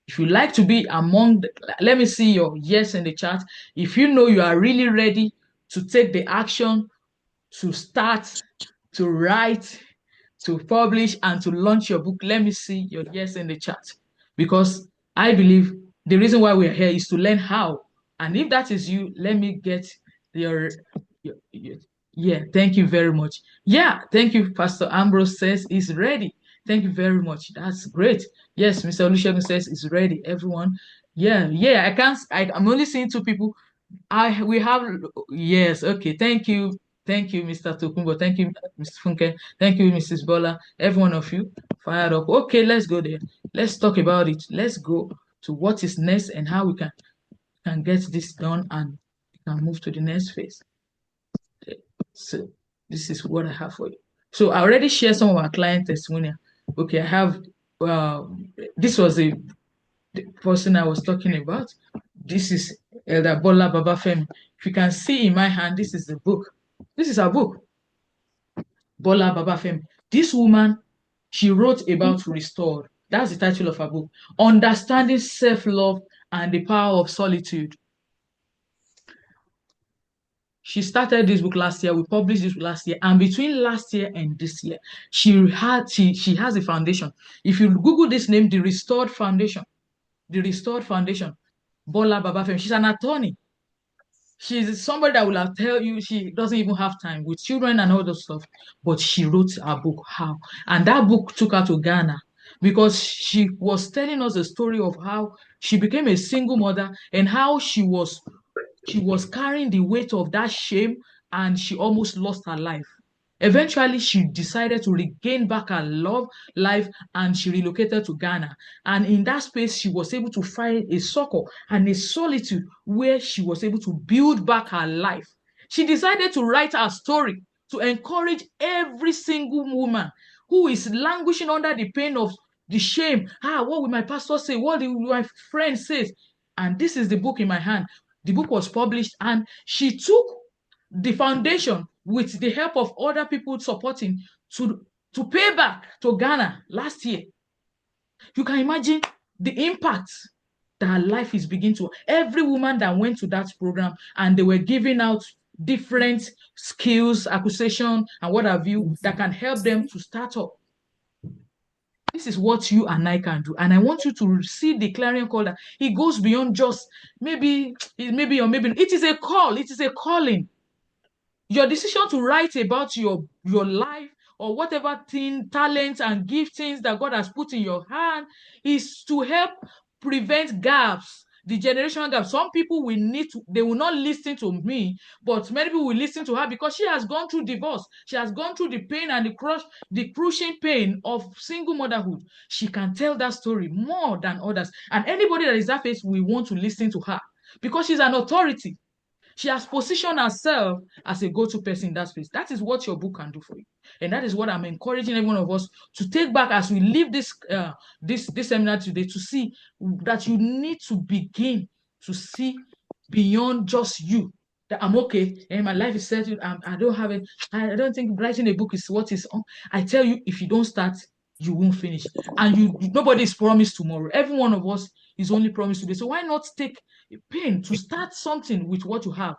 If you like to be among, let me see your yes in the chat. If you know you are really ready to take the action, to start, to write, to publish, and to launch your book, let me see your yes in the chat. Because I believe the reason why we're here is to learn how. And if that is you, let me get your yeah, thank you very much. Yeah, thank you. Pastor Ambrose says he's ready. Thank you very much. That's great. Yes, Mr. Olusegun says he's ready. Everyone. Yeah, I can't, I'm only seeing two people. We have, yes, okay. Thank you, Mr. Tokumbo. Thank you, Mr. Funke. Thank you, Mrs. Bola. Every one of you fired up. Okay, let's go there. Let's talk about it. Let's go to what is next and how we can get this done and we can move to the next phase. Okay. So this is what I have for you. So I already shared some of our client testimonial. Okay, I have this was the person I was talking about. This is Elder Bola Babafemi. If you can see in my hand, this is the book. This is her book, Bola Babafemi. This woman, she wrote about Restored. That's the title of her book. Understanding Self-Love and the Power of Solitude. She started this book last year. We published this last year. And between last year and this year, she has a foundation. If you Google this name, the Restored Foundation, Bola Babafemi, she's an attorney. She's somebody that will have tell you she doesn't even have time with children and all those stuff. But she wrote a book, How? And that book took her to Ghana because she was telling us a story of how she became a single mother and how she was carrying the weight of that shame and she almost lost her life. Eventually, she decided to regain back her love life and she relocated to Ghana. And in that space, she was able to find a succor and a solitude where she was able to build back her life. She decided to write her story to encourage every single woman who is languishing under the pain of the shame. What will my pastor say? What will my friend say? And this is the book in my hand. The book was published and she took the foundation with the help of other people supporting to pay back to Ghana last year. You can imagine the impact that life is beginning to. Every woman that went to that program and they were giving out different skills, acquisition, and what have you that can help them to start up. This is what you and I can do. And I want you to see the clarion call that it goes beyond just maybe or maybe it is a call, it is a calling. Your decision to write about your life or whatever thing, talents and giftings that God has put in your hand is to help prevent gaps, the generational gap. Some people they will not listen to me, but many people will listen to her because she has gone through divorce. She has gone through the pain and the crushing pain of single motherhood. She can tell that story more than others. And anybody that is that face will want to listen to her because she's an authority. She has positioned herself as a go-to person in that space. That is what your book can do for you. And that is what I'm encouraging every one of us to take back as we leave this seminar today, to see that you need to begin to see beyond just you. That I'm okay and my life is settled. I don't have it. I don't think writing a book is what is on. I tell you, if you don't start, you won't finish. And nobody is promised tomorrow. Every one of us is only promised today. So why not take pain to start something with what you have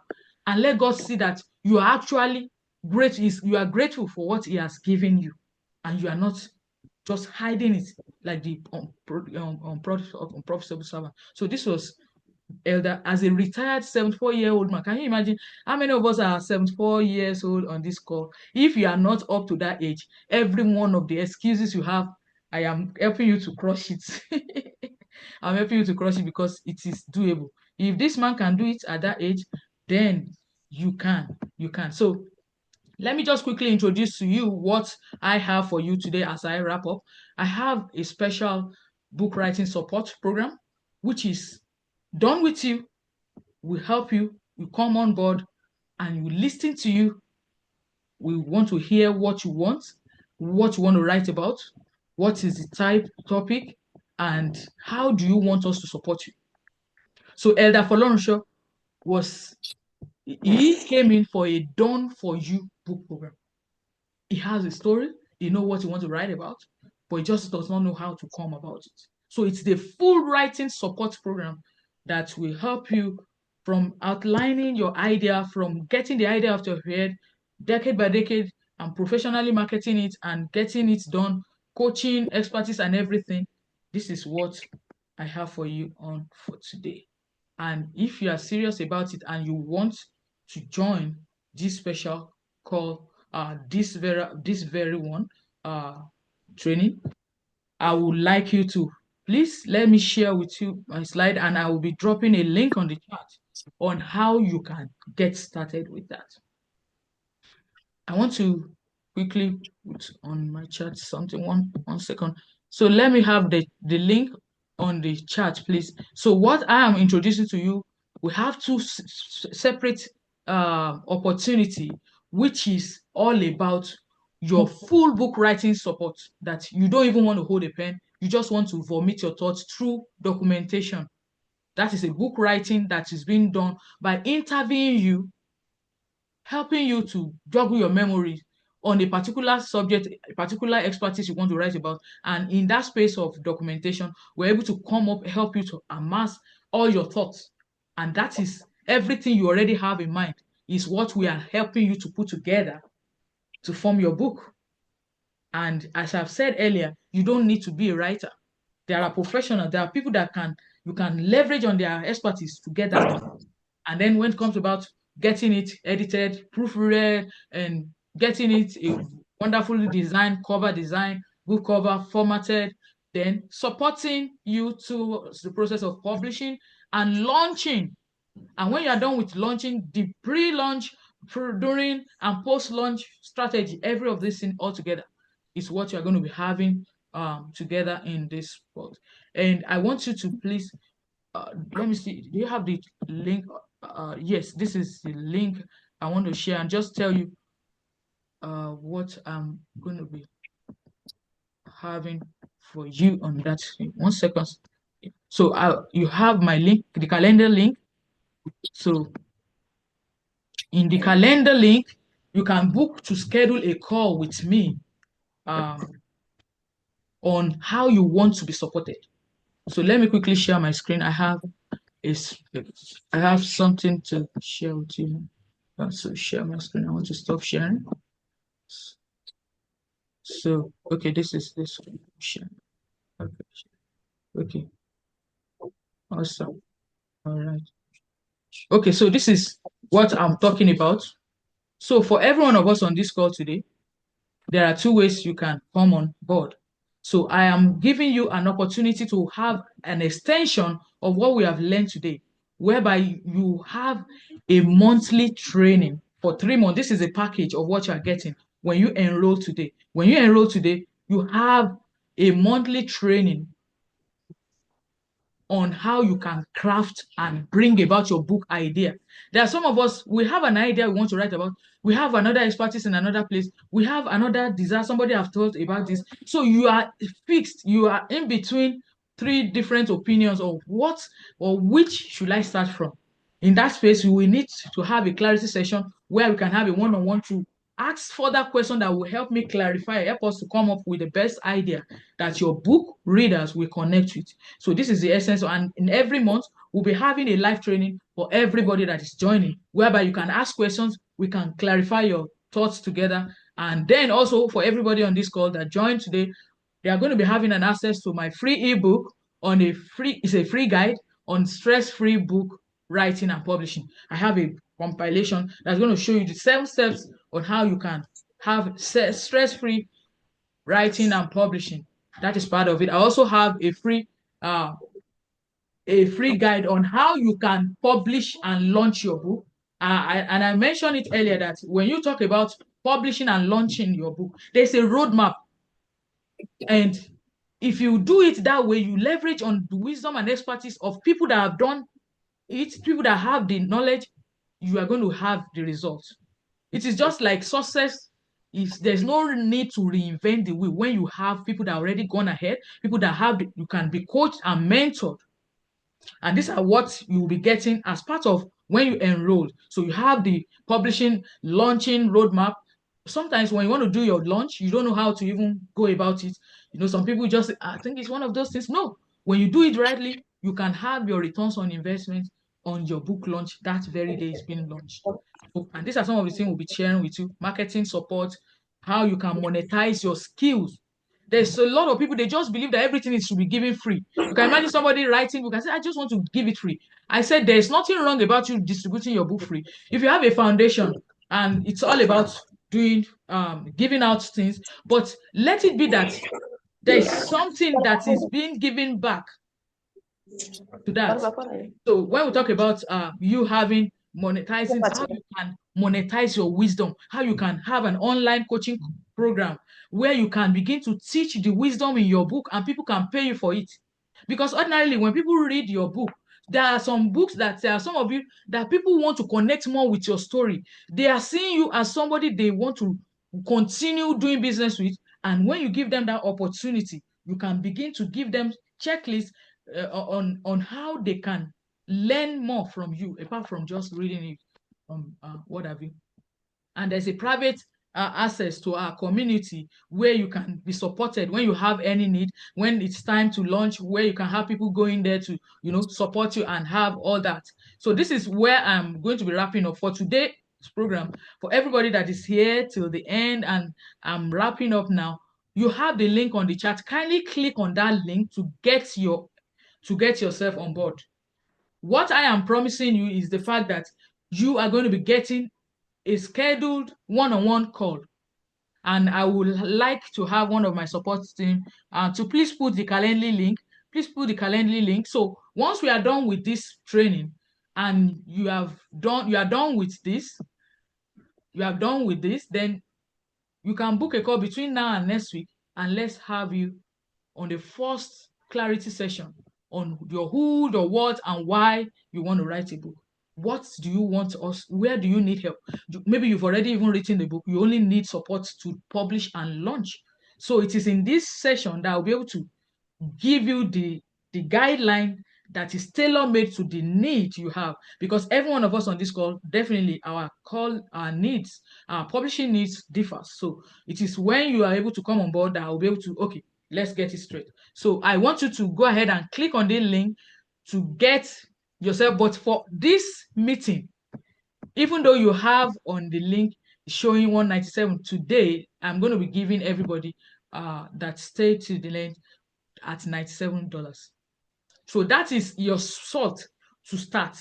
and let God see that you are actually you are grateful for what He has given you, and you are not just hiding it like the unprofitable servant. So this was Elder as a retired 74-year-old man. Can you imagine how many of us are 74 years old on this call? If you are not up to that age, every one of the excuses you have, I am helping you to crush it. I'm helping you to crush it because it is doable. If this man can do it at that age, then you can. You can. So let me just quickly introduce to you what I have for you today as I wrap up. I have a special book writing support program, which is done with you, will help you, will come on board, and will listen to you. We want to hear what you want to write about, what is the topic, and how do you want us to support you. So Elder Folorunsho he came in for a done for you book program. He has a story, he knows what he wants to write about, but he just does not know how to come about it. So it's the full writing support program that will help you from outlining your idea, from getting the idea out of your head, decade by decade, and professionally marketing it and getting it done, coaching, expertise, and everything. This is what I have for you for today. And if you are serious about it and you want to join this special call, this very one training, I would like you to please let me share with you my slide, and I will be dropping a link on the chat on how you can get started with that. I want to quickly put on my chat something, one second. So let me have the link on the chat, please. So what I am introducing to you, we have two separate opportunity, which is all about your full book writing support, that you don't even want to hold a pen. You just want to vomit your thoughts through documentation. That is a book writing that is being done by interviewing you, helping you to juggle your memory on a particular subject, a particular expertise you want to write about. And in that space of documentation, we're able to come up, help you to amass all your thoughts. And that is everything you already have in mind is what we are helping you to put together to form your book. And as I've said earlier, you don't need to be a writer. There are professionals, there are people that you can leverage on their expertise to get that done. And then when it comes about getting it edited, proofread, and getting it a wonderfully designed cover design, book cover, formatted, then supporting you to the process of publishing and launching. And when you're done with launching, the pre-launch during and post-launch strategy, every of this thing all together is what you're going to be having together in this spot. And I want you to please let me see. Do you have the link? Yes, this is the link I want to share and just tell you what I'm going to be having for you on that thing. 1 second. So you have my link, the calendar link. So in the calendar link, you can book to schedule a call with me on how you want to be supported. So let me quickly share my screen. I have something to share with you. So share my screen. I want to stop sharing. So okay, this is this share. Okay. Okay. Awesome. All right. Okay, so this is what I'm talking about. So for every one of us on this call today, there are two ways you can come on board. So I am giving you an opportunity to have an extension of what we have learned today, whereby you have a monthly training for 3 months. This is a package of what you are getting when you enroll today. When you enroll today, you have a monthly training on how you can craft and bring about your book idea. There are some of us, we have an idea we want to write about. We have another expertise in another place. We have another desire. Somebody have thought about this. So you are fixed. You are in between 3 different opinions of what or which should I start from. In that space, we will need to have a clarity session where we can have a one-on-one to ask further questions that will help me clarify, help us to come up with the best idea that your book readers will connect with. So this is the essence. And in every month, we'll be having a live training for everybody that is joining, whereby you can ask questions, we can clarify your thoughts together. And then also for everybody on this call that joined today, they are going to be having an access to my free ebook on it's a free guide on stress-free book writing and publishing. I have a compilation that's going to show you the 7 steps on how you can have stress-free writing and publishing. That is part of it. I also have a free guide on how you can publish and launch your book. And I mentioned it earlier that when you talk about publishing and launching your book, there's a roadmap. And if you do it that way, you leverage on the wisdom and expertise of people that have done it, people that have the knowledge, you are going to have the results. It is just like success. There's no need to reinvent the wheel when you have people that already gone ahead, people that you can be coached and mentored. And these are what you will be getting as part of when you enroll. So you have the publishing, launching roadmap. Sometimes when you want to do your launch, you don't know how to even go about it. Some people just say, I think it's one of those things. No, when you do it rightly, you can have your returns on investment on your book launch that very day it's being launched. And these are some of the things we'll be sharing with you: marketing support, how you can monetize your skills. There's a lot of people, they just believe that everything is to be given free. You can imagine somebody writing book and say, I just want to give it free. I said, there's nothing wrong about you distributing your book free. If you have a foundation and it's all about doing, giving out things, but let it be that there's something that is being given back to that. So when we talk about you having monetizing, how you can monetize your wisdom, how you can have an online coaching program where you can begin to teach the wisdom in your book and people can pay you for it. Because ordinarily, when people read your book, there are some books that there are some of you that people want to connect more with your story. They are seeing you as somebody they want to continue doing business with. And when you give them that opportunity, you can begin to give them checklists on how they can learn more from you apart from just reading it what have you. And there's a private access to our community where you can be supported when you have any need, when it's time to launch, where you can have people go in there to support you and have all that. So this is where I'm going to be wrapping up for today's program. For everybody that is here till the end, and I'm wrapping up now, you have the link on the chat. Kindly click on that link to get yourself on board. What I am promising you is the fact that you are going to be getting a scheduled one-on-one call. And I would like to have one of my support team to please put the Calendly link. Please put the Calendly link. So once we are done with this training and you are done with this, you are done with this, then you can book a call between now and next week, and let's have you on the first clarity session on your who, the what, and why you want to write a book. What do you want us? Where do you need help? Maybe you've already even written the book. You only need support to publish and launch. So it is in this session that I'll be able to give you the guideline that is tailor-made to the need you have, because every one of us on this call, definitely our needs, our publishing needs differ. So it is when you are able to come on board that I'll be able to, okay, let's get it straight. So I want you to go ahead and click on the link to get yourself. But for this meeting, even though you have on the link showing 197 today, I'm going to be giving everybody that stayed to the link at $97. So that is your salt to start.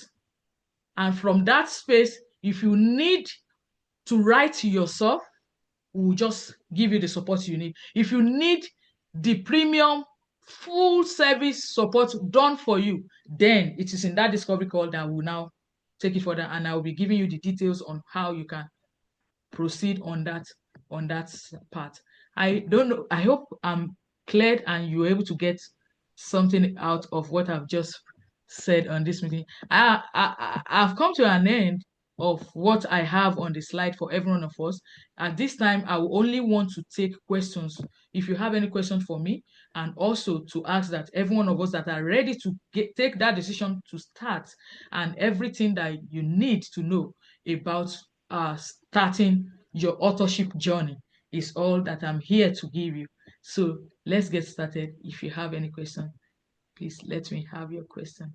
And from that space, if you need to write yourself, we'll just give you the support you need. If you need the premium full service support done for you, then it is in that discovery call that we'll now take it further, and I'll be giving you the details on how you can proceed on that part. I don't know. I hope I'm cleared and you're able to get something out of what I've just said on this meeting. I've come to an end of what I have on the slide for every one of us. At this time, I will only want to take questions. If you have any questions for me, and also to ask that every one of us that are ready to take that decision to start, and everything that you need to know about starting your authorship journey is all that I'm here to give you. So let's get started. If you have any question, please let me have your question.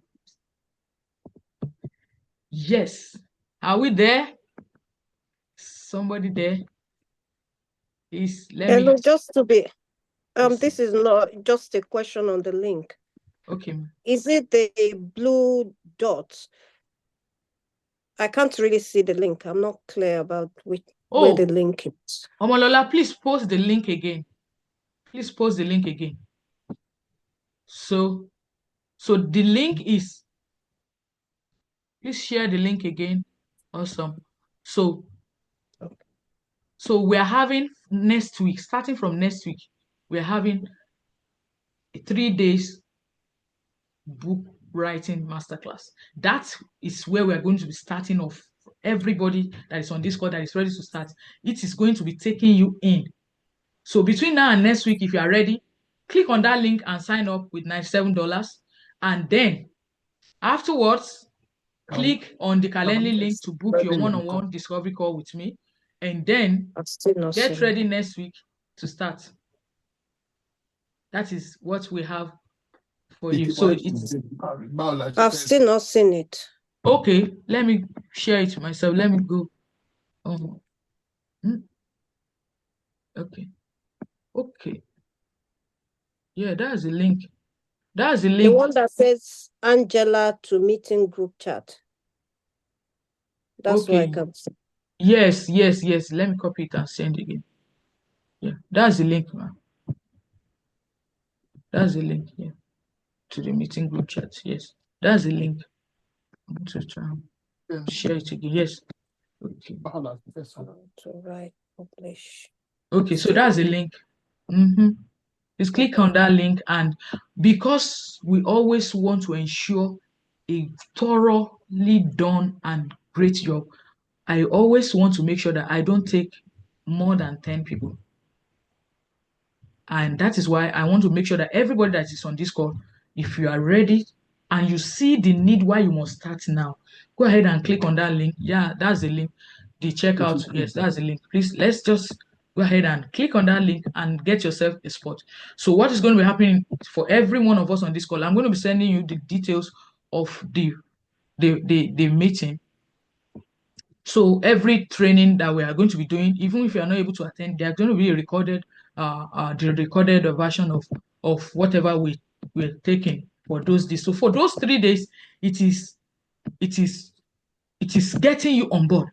Yes. Are we there? Somebody there? Please let me. Hello, just to be, Yes. this is not just a question on the link. Okay. Is it the blue dots? I can't really see the link. I'm not clear about where the link is. Omolola, please post the link again. Please post the link again. So the link is, please share the link again. Awesome. So we're having next week, starting from next week, we're having a 3 days book writing masterclass. That is where we're going to be starting off. Everybody that is on this call that is ready to start, it is going to be taking you in. So between now and next week, if you are ready, click on that link and sign up with $97. And then afterwards, click on the Calendly link to book your one-on-one discovery call with me. And then get ready next week to start. That is what we have for you. So it's, I've still not seen it. okay, let me share it myself. Let me go. Okay. Yeah, that's the link. That's the link. The one that says Angela to meeting group chat. That's what I can see. Yes. Let me copy it and send it again. Yeah, that's the link, man. That's the link, yeah. To the meeting group chat. Yes. That's the link. I'm going to try and share it again. Yes. Okay. To write, publish. Okay, so that's the link. Just click on that link, and because we always want to ensure a thoroughly done and great job, I always want to make sure that I don't take more than 10 people. And that is why I want to make sure that everybody that is on this call, if you are ready and you see the need why you must start now, go ahead and click on that link. Yeah, that's the link. The checkout, yes, that's the link. Please, let's just go ahead and click on that link and get yourself a spot. So what is going to be happening for every one of us on this call, I'm going to be sending you the details of the meeting. So every training that we are going to be doing, even if you are not able to attend, they are going to be recorded, the recorded version of whatever we're taking for those days. So for those 3 days, it is getting you on board,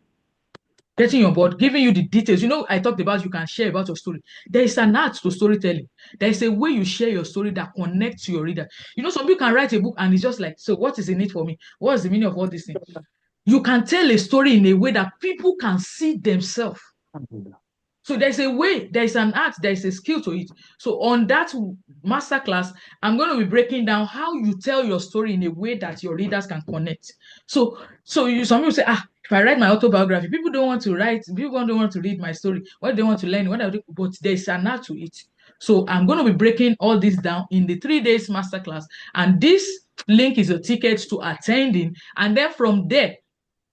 giving you the details. You know, I talked about you can share about your story. There is an art to storytelling. There is a way you share your story that connects to your reader. You know, some people can write a book and it's just like, so what is in it for me? What is the meaning of all these things? you can tell a story in a way that people can see themselves. So there's a way, there's an art, there's a skill to it. So on that masterclass, I'm going to be breaking down how you tell your story in a way that your readers can connect. So some people say, if I write my autobiography, people don't want to write, people don't want to read my story. What they want to learn, but there's an art to it. So I'm going to be breaking all this down in the 3 days masterclass. And this link is a ticket to attending. And then from there,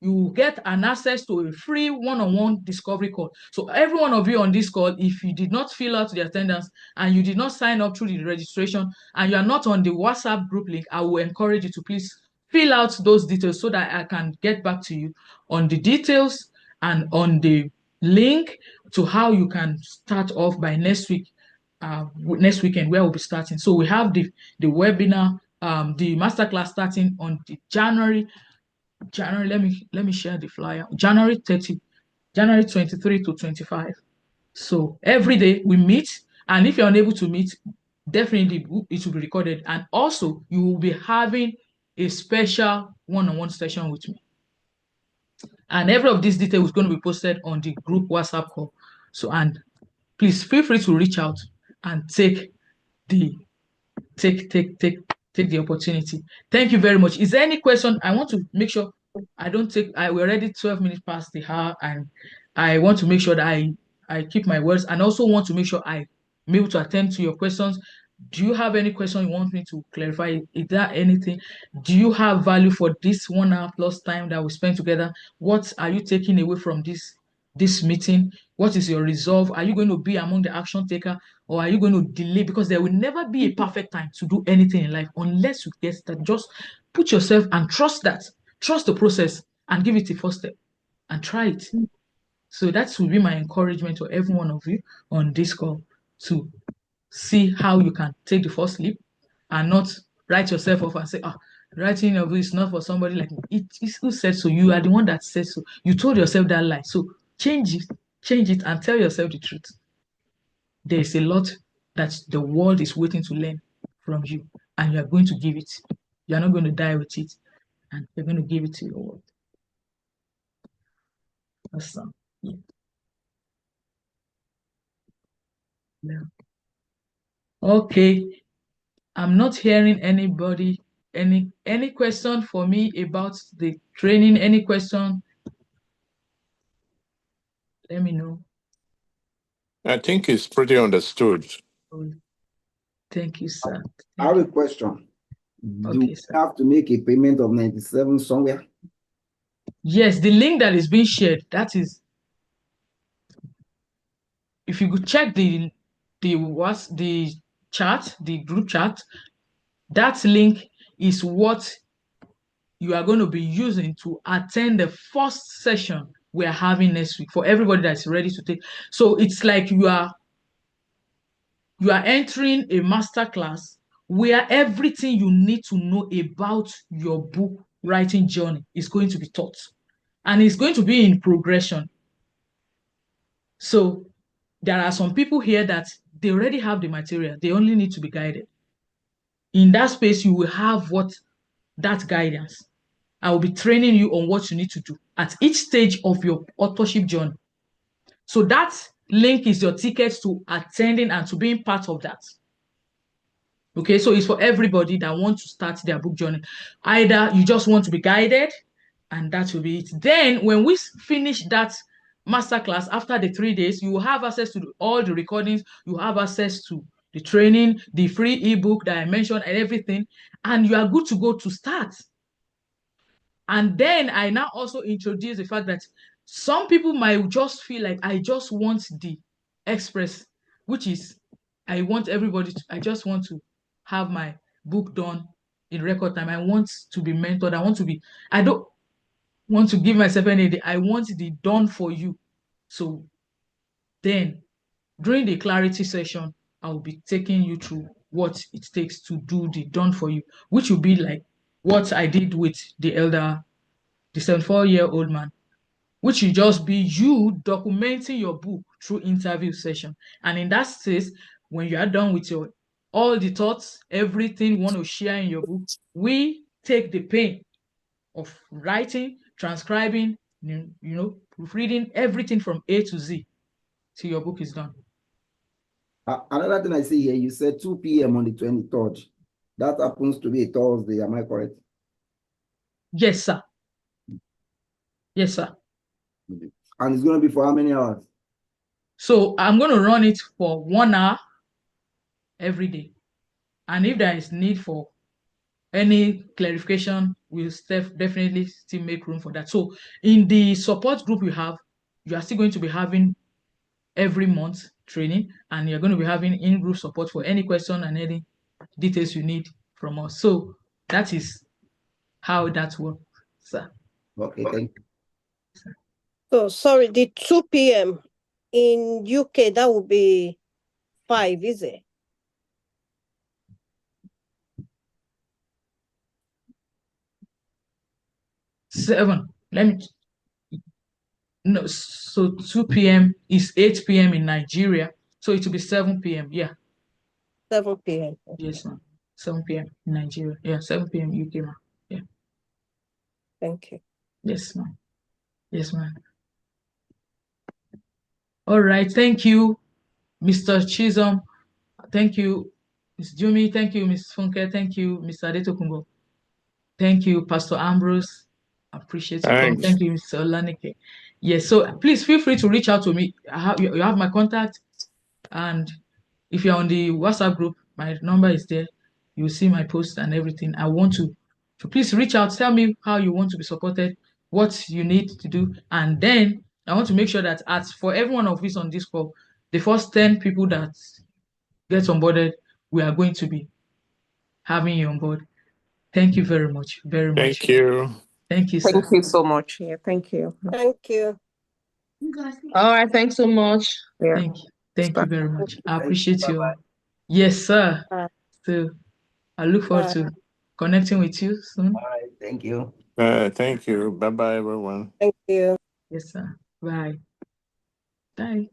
you will get an access to a free one-on-one discovery call. So every one of you on this call, if you did not fill out the attendance and you did not sign up through the registration and you are not on the WhatsApp group link, I will encourage you to please fill out those details so that I can get back to you on the details and on the link to how you can start off by next week, next weekend, where we'll be starting. So we have the webinar, the masterclass starting on the January, let me share the flyer. January 30, January 23 to 25. So every day we meet, and if you're unable to meet, definitely it will be recorded. And also you will be having a special one-on-one session with me. And every of these details is going to be posted on the group WhatsApp call. So, and please feel free to reach out and take the opportunity. Thank you very much. Is there any question? I want to make sure we're already 12 minutes past the hour, and I want to make sure that I keep my words, and also want to make sure I'm able to attend to your questions. Do you have any question you want me to clarify? Is there anything? Do you have value for this 1 hour plus time that we spent together? What are you taking away from this meeting? What is your resolve? Are you going to be among the action taker, or are you going to delay? Because there will never be a perfect time to do anything in life unless you get that. Just put yourself and trust the process, and give it a first step and try it. So that will be my encouragement to every one of you on this call, to see how you can take the first leap and not write yourself off and say, writing of is not for somebody like me. It's who said so. You are the one that said so. You told yourself that lie. So change it and tell yourself the truth. There is a lot that the world is waiting to learn from you, and you are going to give it. You are not going to die with it, and you're going to give it to your world. Awesome. Yeah. Yeah. Okay. I'm not hearing anybody. Any question for me about the training? Any question? Let me know. I think it's pretty understood. Thank you, sir. I have a question. Do Okay, we sir. have to make a payment of 97 somewhere? Yes, the link that is being shared, that is, if you could check the chat, the group chat, that link is what you are going to be using to attend the first session we are having next week for everybody that's ready to take. So it's like you are entering a master class where everything you need to know about your book writing journey is going to be taught, and it's going to be in progression. So there are some people here that they already have the material, they only need to be guided. In that space, you will have that guidance. I will be training you on what you need to do at each stage of your authorship journey. So that link is your ticket to attending and to being part of that. Okay, so it's for everybody that wants to start their book journey. Either you just want to be guided, and that will be it. Then when we finish that masterclass after the 3 days, you will have access to all the recordings, you have access to the training, the free ebook that I mentioned, and everything, and you are good to go to start. And then I now also introduce the fact that some people might just feel like, I just want the express, which is I just want to have my book done in record time. I want to be mentored. I don't want to give myself any day. I want the done for you. So then during the clarity session, I'll be taking you through what it takes to do the done for you, which will be like what I did with the 74-year-old man, which will just be you documenting your book through interview session. And in that case, when you are done with all the thoughts, everything you want to share in your book, we take the pen of writing, transcribing, reading everything from A to Z till your book is done. Another thing I see here, you said 2 p.m. on the 23rd. That happens to be a Thursday, am I correct? Yes, sir. Yes, sir. And it's going to be for how many hours? So I'm going to run it for 1 hour every day. And if there is need for any clarification, we'll definitely still make room for that. So in the support group you are still going to be having every month training, and you're going to be having in-group support for any question and any details you need from us. So that is how that works, sir. Okay, thank you. So sorry, the 2 p.m. in UK, that would be 5, is it? Seven. No, so 2 p.m. is 8 p.m. in Nigeria. So it will be 7 p.m. Yeah. 7 p.m. Yes, ma'am. 7 p.m. in Nigeria. Yeah, 7 p.m. UK, ma'am. Yeah. Thank you. Yes, ma'am. Yes, ma'am. All right. Thank you, Mr. Chisholm. Thank you, Ms. Jumi. Thank you, Ms. Funke. Thank you, Mr. Adetokunbo. Thank you, Pastor Ambrose. Appreciate you. Thanks. Thank you, Mr. Olanike. Yes, so please feel free to reach out to me. You have my contact, and if you're on the WhatsApp group, my number is there. You'll see my post and everything. I want to please reach out, tell me how you want to be supported, what you need to do, and then I want to make sure that for every one of us on this call, the first 10 people that get onboarded, we are going to be having you on board. Thank you very much. Very much. Thank you. Thank you, sir. Thank you so much. Yeah, thank you. Thank you. All right, thanks so much. Yeah. Thank you. Thank you very much. I Thank you. appreciate you all. Bye-bye. Yes, sir. Bye. So I look forward Bye. to connecting with you soon. All right, thank you. Thank you. Bye-bye, everyone. Thank you. Yes, sir. Bye. Bye.